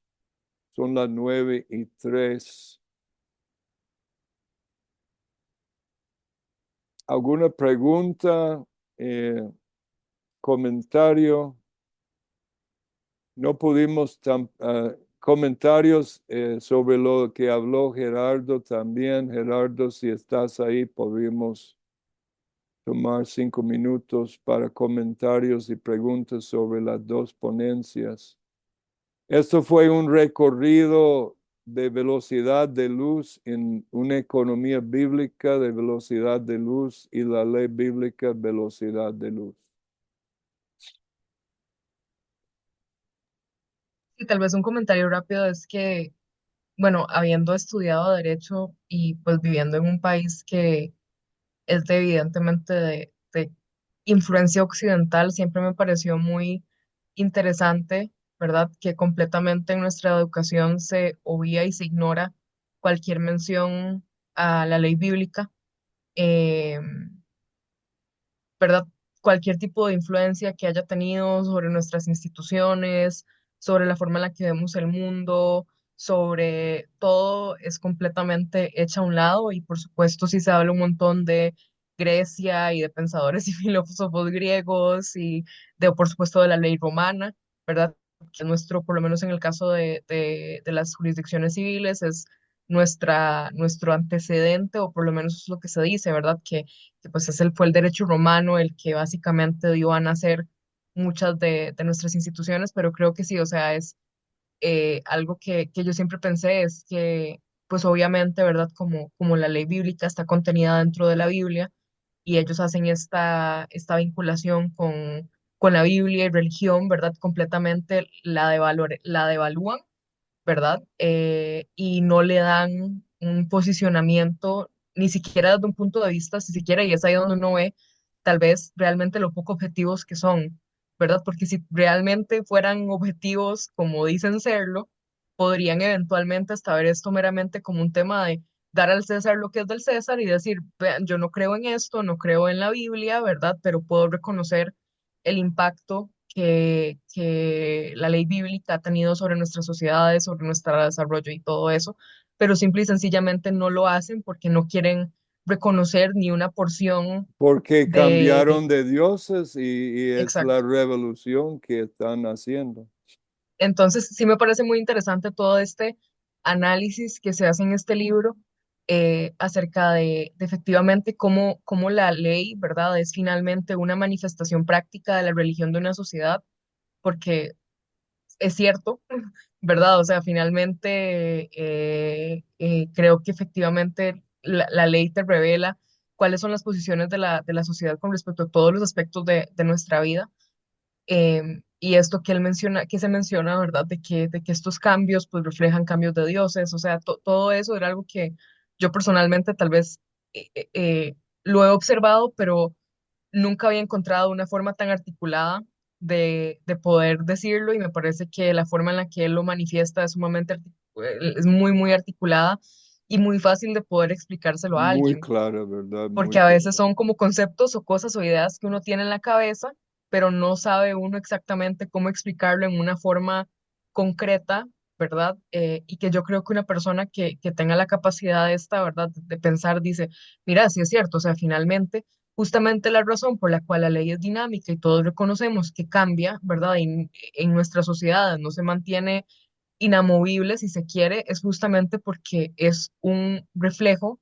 son las 9:03. ¿Alguna pregunta, comentario? No pudimos comentarios sobre lo que habló Gerardo también. Gerardo, si estás ahí, podríamos tomar 5 minutos para comentarios y preguntas sobre las dos ponencias. Esto fue un recorrido de velocidad de luz en una economía bíblica de velocidad de luz y la ley bíblica velocidad de luz. Y tal vez un comentario rápido es que, bueno, habiendo estudiado derecho y pues viviendo en un país que es evidentemente de influencia occidental, siempre me pareció muy interesante, ¿verdad? Que completamente en nuestra educación se obvia y se ignora cualquier mención a la ley bíblica. Eh, ¿Verdad? Cualquier tipo de influencia que haya tenido sobre nuestras instituciones, sobre la forma en la que vemos el mundo, sobre todo es completamente hecha a un lado y por supuesto sí se habla un montón de Grecia y de pensadores y filósofos griegos y de por supuesto de la ley romana, ¿verdad? Que nuestro, por lo menos en el caso de las jurisdicciones civiles, es nuestro antecedente, o por lo menos es lo que se dice, ¿verdad? Que pues fue el derecho romano el que básicamente dio a nacer muchas de nuestras instituciones, pero creo que sí, o sea, es algo que yo siempre pensé, es que pues obviamente, ¿verdad? Como la ley bíblica está contenida dentro de la Biblia y ellos hacen esta vinculación con la Biblia y religión, ¿verdad? Completamente la devalúan, ¿verdad? Y no le dan un posicionamiento, ni siquiera desde un punto de vista, si siquiera, y es ahí donde uno ve tal vez realmente lo poco objetivos que son, ¿verdad? Porque si realmente fueran objetivos como dicen serlo, podrían eventualmente hasta ver esto meramente como un tema de dar al César lo que es del César y decir, vean, yo no creo en esto, no creo en la Biblia, ¿verdad? Pero puedo reconocer el impacto que la ley bíblica ha tenido sobre nuestras sociedades, sobre nuestro desarrollo y todo eso, pero simple y sencillamente no lo hacen porque no quieren reconocer ni una porción Porque de... cambiaron de dioses y es la Exacto. revolución que están haciendo. Entonces, sí me parece muy interesante todo este análisis que se hace en este libro acerca de efectivamente cómo la ley, ¿verdad?, es finalmente una manifestación práctica de la religión de una sociedad, porque es cierto, ¿verdad? O sea, finalmente creo que efectivamente la ley te revela cuáles son las posiciones de la sociedad con respecto a todos los aspectos de nuestra vida. Y esto que él menciona, que se menciona, ¿verdad? De que estos cambios pues reflejan cambios de dioses, o sea, todo eso era algo que yo personalmente tal vez lo he observado, pero nunca había encontrado una forma tan articulada de poder decirlo y me parece que la forma en la que él lo manifiesta es sumamente, es muy, muy articulada y muy fácil de poder explicárselo a Muy alguien clara, ¿verdad? porque Muy a clara. veces son como conceptos o cosas o ideas que uno tiene en la cabeza, pero no sabe uno exactamente cómo explicarlo en una forma concreta, ¿verdad? Y que yo creo que una persona que tenga la capacidad esta, ¿verdad? De pensar, dice, mira, sí es cierto, o sea, finalmente, justamente la razón por la cual la ley es dinámica y todos reconocemos que cambia, ¿verdad? En nuestra sociedad no se mantiene inamovible, si se quiere, es justamente porque es un reflejo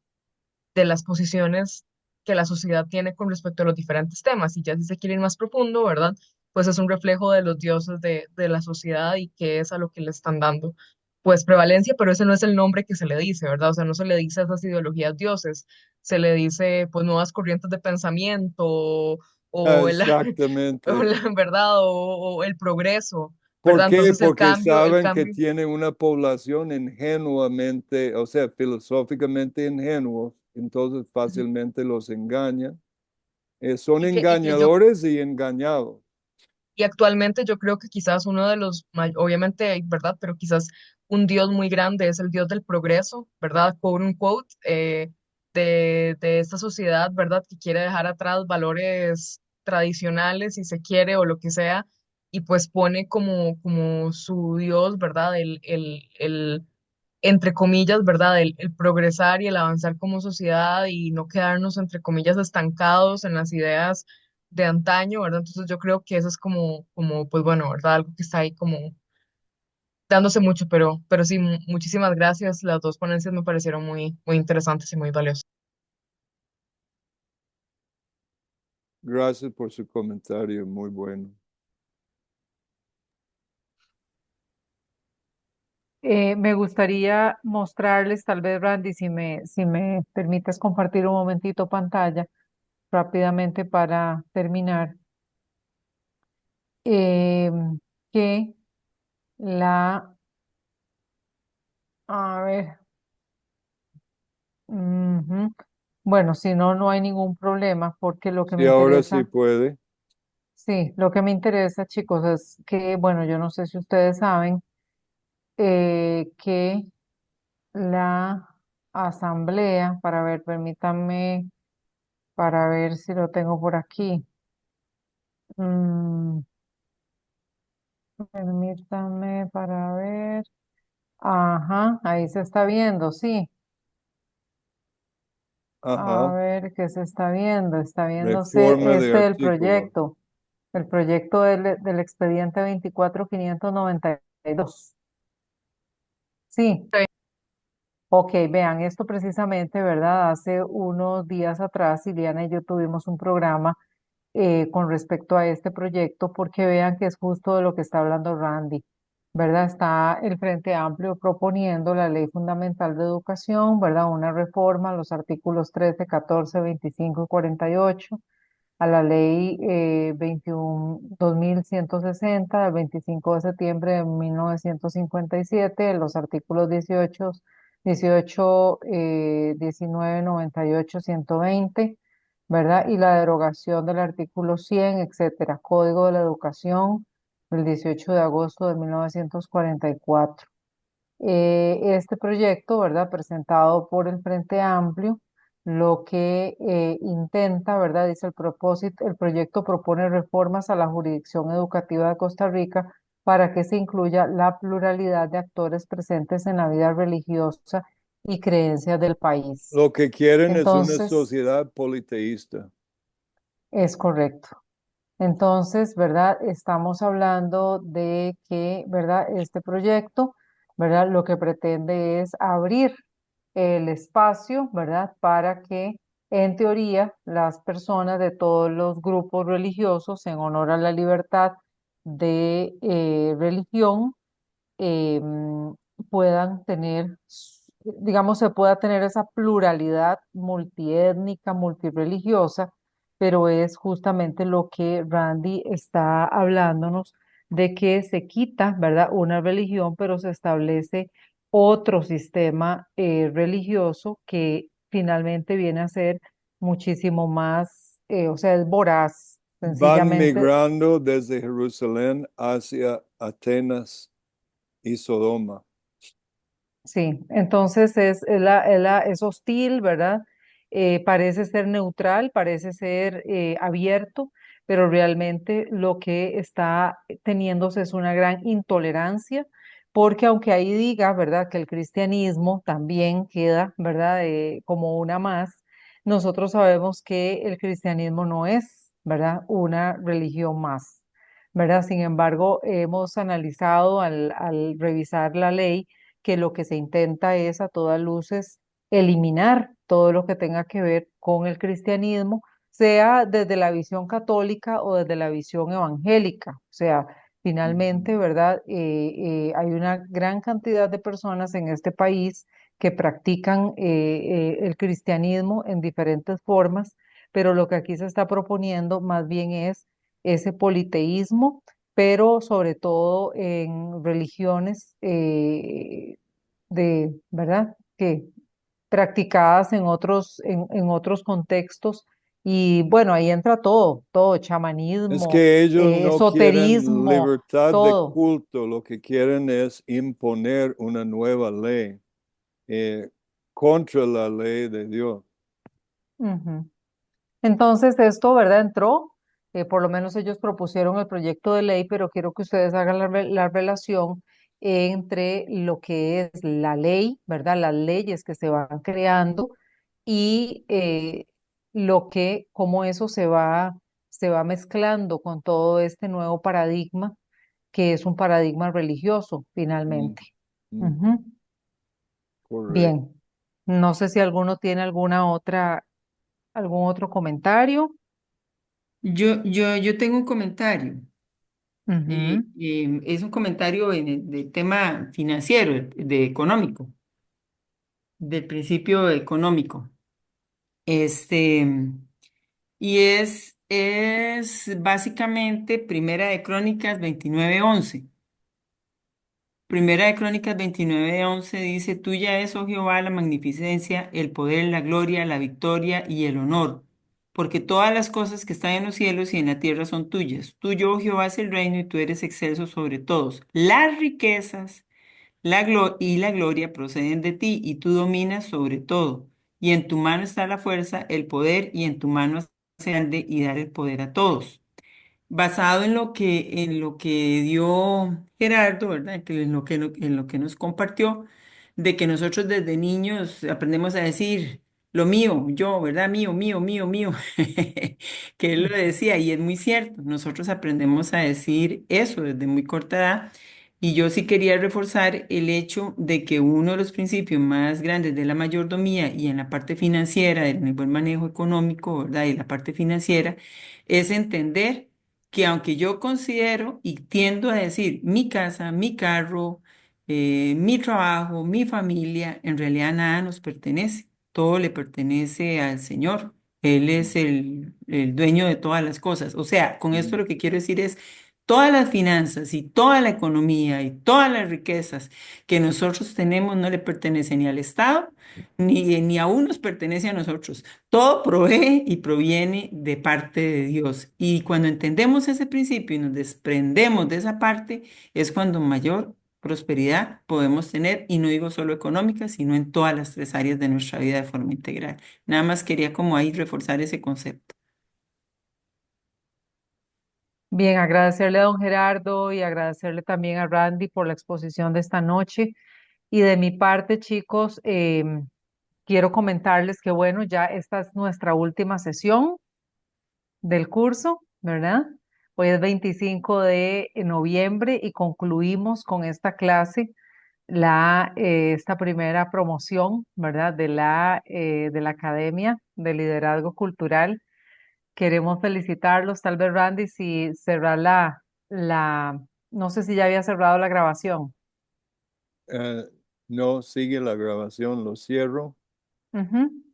de las posiciones que la sociedad tiene con respecto a los diferentes temas. Y ya si se quiere ir más profundo, ¿verdad? Pues es un reflejo de los dioses de la sociedad y que es a lo que le están dando, pues prevalencia, pero ese no es el nombre que se le dice, ¿verdad? O sea, no se le dice a esas ideologías dioses, se le dice pues nuevas corrientes de pensamiento Ah, o el, exactamente. ¿verdad? O el progreso, ¿Por ¿verdad? qué? Entonces Porque el saben que cambio, tienen una población ingenuamente, o sea, filosóficamente ingenuos, entonces fácilmente los engañan. Son y que yo engañadores y engañados. Y actualmente yo creo que quizás uno de los, obviamente, ¿verdad? Pero quizás un dios muy grande es el dios del progreso, ¿verdad? Quote unquote, de esta sociedad, ¿verdad? Que quiere dejar atrás valores tradicionales, si se quiere, o lo que sea, y pues pone como su dios, ¿verdad? Entre comillas, ¿verdad? El progresar y el avanzar como sociedad y no quedarnos, entre comillas, estancados en las ideas de antaño, ¿verdad? Entonces yo creo que eso es pues bueno, ¿verdad? Algo que está ahí como dándose mucho, pero sí, muchísimas gracias. Las dos ponencias me parecieron muy, muy interesantes y muy valiosas. Gracias por su comentario, muy bueno. Me gustaría mostrarles, tal vez, Randy, si me permites compartir un momentito pantalla rápidamente para terminar, eh, que la, a ver, ujú. Bueno, si no, no hay ningún problema, porque lo que me Sí, ahora sí interesa, puede. sí, lo que me interesa, chicos, es que, bueno, yo no sé si ustedes saben que la asamblea, para ver, permítanme, para ver si lo tengo por aquí. Mm, permítanme para ver. Ajá, ahí se está viendo, sí. A Ajá. ver qué se está viendo. Está viéndose Reforma de este del artículo. proyecto. El proyecto del expediente 24592. Sí, ok, vean, esto precisamente, ¿verdad? Hace unos días atrás, Iliana y yo tuvimos un programa con respecto a este proyecto, porque vean que es justo de lo que está hablando Randy, ¿verdad? Está el Frente Amplio proponiendo la Ley Fundamental de Educación, ¿verdad? Una reforma a los artículos 13, 14, 25 y 48 a la ley 21, 2160 del 25 de septiembre de 1957, los artículos 18, 18 19, 98, 120, ¿verdad? Y la derogación del artículo 100, etcétera. Código de la Educación del 18 de agosto de 1944. Este proyecto, ¿verdad? Presentado por el Frente Amplio, lo que intenta, ¿verdad? Dice el propósito, el proyecto propone reformas a la jurisdicción educativa de Costa Rica para que se incluya la pluralidad de actores presentes en la vida religiosa y creencias del país. Lo que quieren es una Entonces, sociedad politeísta. es correcto. Entonces, ¿verdad? Estamos hablando de que, ¿verdad? Este proyecto, ¿verdad? Lo que pretende es abrir el espacio, ¿verdad? Para que, en teoría, las personas de todos los grupos religiosos, en honor a la libertad de religión, puedan tener, digamos, se pueda tener esa pluralidad multiétnica, multirreligiosa, pero es justamente lo que Randy está hablándonos de que se quita, ¿verdad? Una religión, pero se establece otro sistema religioso que finalmente viene a ser muchísimo más, o sea, es voraz, Van sencillamente. migrando desde Jerusalén hacia Atenas y Sodoma. Sí, entonces es hostil, ¿verdad? Parece ser neutral, parece ser abierto, pero realmente lo que está teniéndose es una gran intolerancia, porque aunque ahí diga, ¿verdad?, que el cristianismo también queda, ¿verdad?, como una más, nosotros sabemos que el cristianismo no es, ¿verdad?, una religión más, ¿verdad? Sin embargo, hemos analizado al revisar la ley que lo que se intenta es a todas luces eliminar todo lo que tenga que ver con el cristianismo, sea desde la visión católica o desde la visión evangélica. O sea, finalmente, ¿verdad? Hay una gran cantidad de personas en este país que practican el cristianismo en diferentes formas, pero lo que aquí se está proponiendo más bien es ese politeísmo, pero sobre todo en religiones ¿verdad? Que practicadas en otros contextos. Y bueno, ahí entra todo, todo, Es chamanismo, que ellos no quieren esoterismo, libertad de todo. culto, lo que quieren es imponer una nueva ley contra la ley de Dios. Ujú. Entonces, esto, ¿verdad? Entró, por lo menos ellos propusieron el proyecto de ley, pero quiero que ustedes hagan la relación entre lo que es la ley, ¿verdad? Las leyes que se van creando y cómo eso se va mezclando con todo este nuevo paradigma, que es un paradigma religioso, Mm, finalmente. mm, Ujú. correcto. Bien. No sé si alguno tiene algún otro comentario. Yo tengo un comentario. Ujú. Es un comentario de tema financiero, de económico, del principio económico. Este, es básicamente Primera de Crónicas 29:11. Primera de Crónicas 29:11 dice, tuya es, oh Jehová, la magnificencia, el poder, la gloria, la victoria y el honor, porque todas las cosas que están en los cielos y en la tierra son tuyas. Tuyo, oh Jehová, es el reino y tú eres excelso sobre todos. Las riquezas y la gloria proceden de ti y tú dominas sobre todo. Y en tu mano está la fuerza, el poder y en tu mano es grande y dar el poder a todos basado en lo que dio Gerardo, ¿verdad? En lo que nos compartió, de que nosotros desde niños aprendemos a decir lo mío, yo, ¿verdad? Mío, mío, mío, mío, que él lo decía y es muy cierto, nosotros aprendemos a decir eso desde muy corta edad. Y yo sí quería reforzar el hecho de que uno de los principios más grandes de la mayordomía y en la parte financiera, del buen manejo económico, ¿verdad? Y la parte financiera, es entender que aunque yo considero y tiendo a decir mi casa, mi carro, mi trabajo, mi familia, en realidad nada nos pertenece, todo le pertenece al Señor. Él es el dueño de todas las cosas. O sea, con esto Mm. lo que quiero decir es, todas las finanzas y toda la economía y todas las riquezas que nosotros tenemos no le pertenecen ni al Estado, ni aún nos pertenece a nosotros. Todo provee y proviene de parte de Dios. Y cuando entendemos ese principio y nos desprendemos de esa parte, es cuando mayor prosperidad podemos tener, y no digo solo económica, sino en todas las tres áreas de nuestra vida de forma integral. Nada más quería como ahí reforzar ese concepto. Bien, agradecerle a don Gerardo y agradecerle también a Randy por la exposición de esta noche. Y de mi parte, chicos, quiero comentarles que, bueno, ya esta es nuestra última sesión del curso, ¿verdad? Hoy es 25 de noviembre y concluimos con esta clase esta primera promoción, ¿verdad? De la Academia de Liderazgo Cultural. Queremos felicitarlos, tal vez Randy, si cerrar no sé si ya había cerrado la grabación. Eh, no sigue la grabación, lo cierro. Ujú.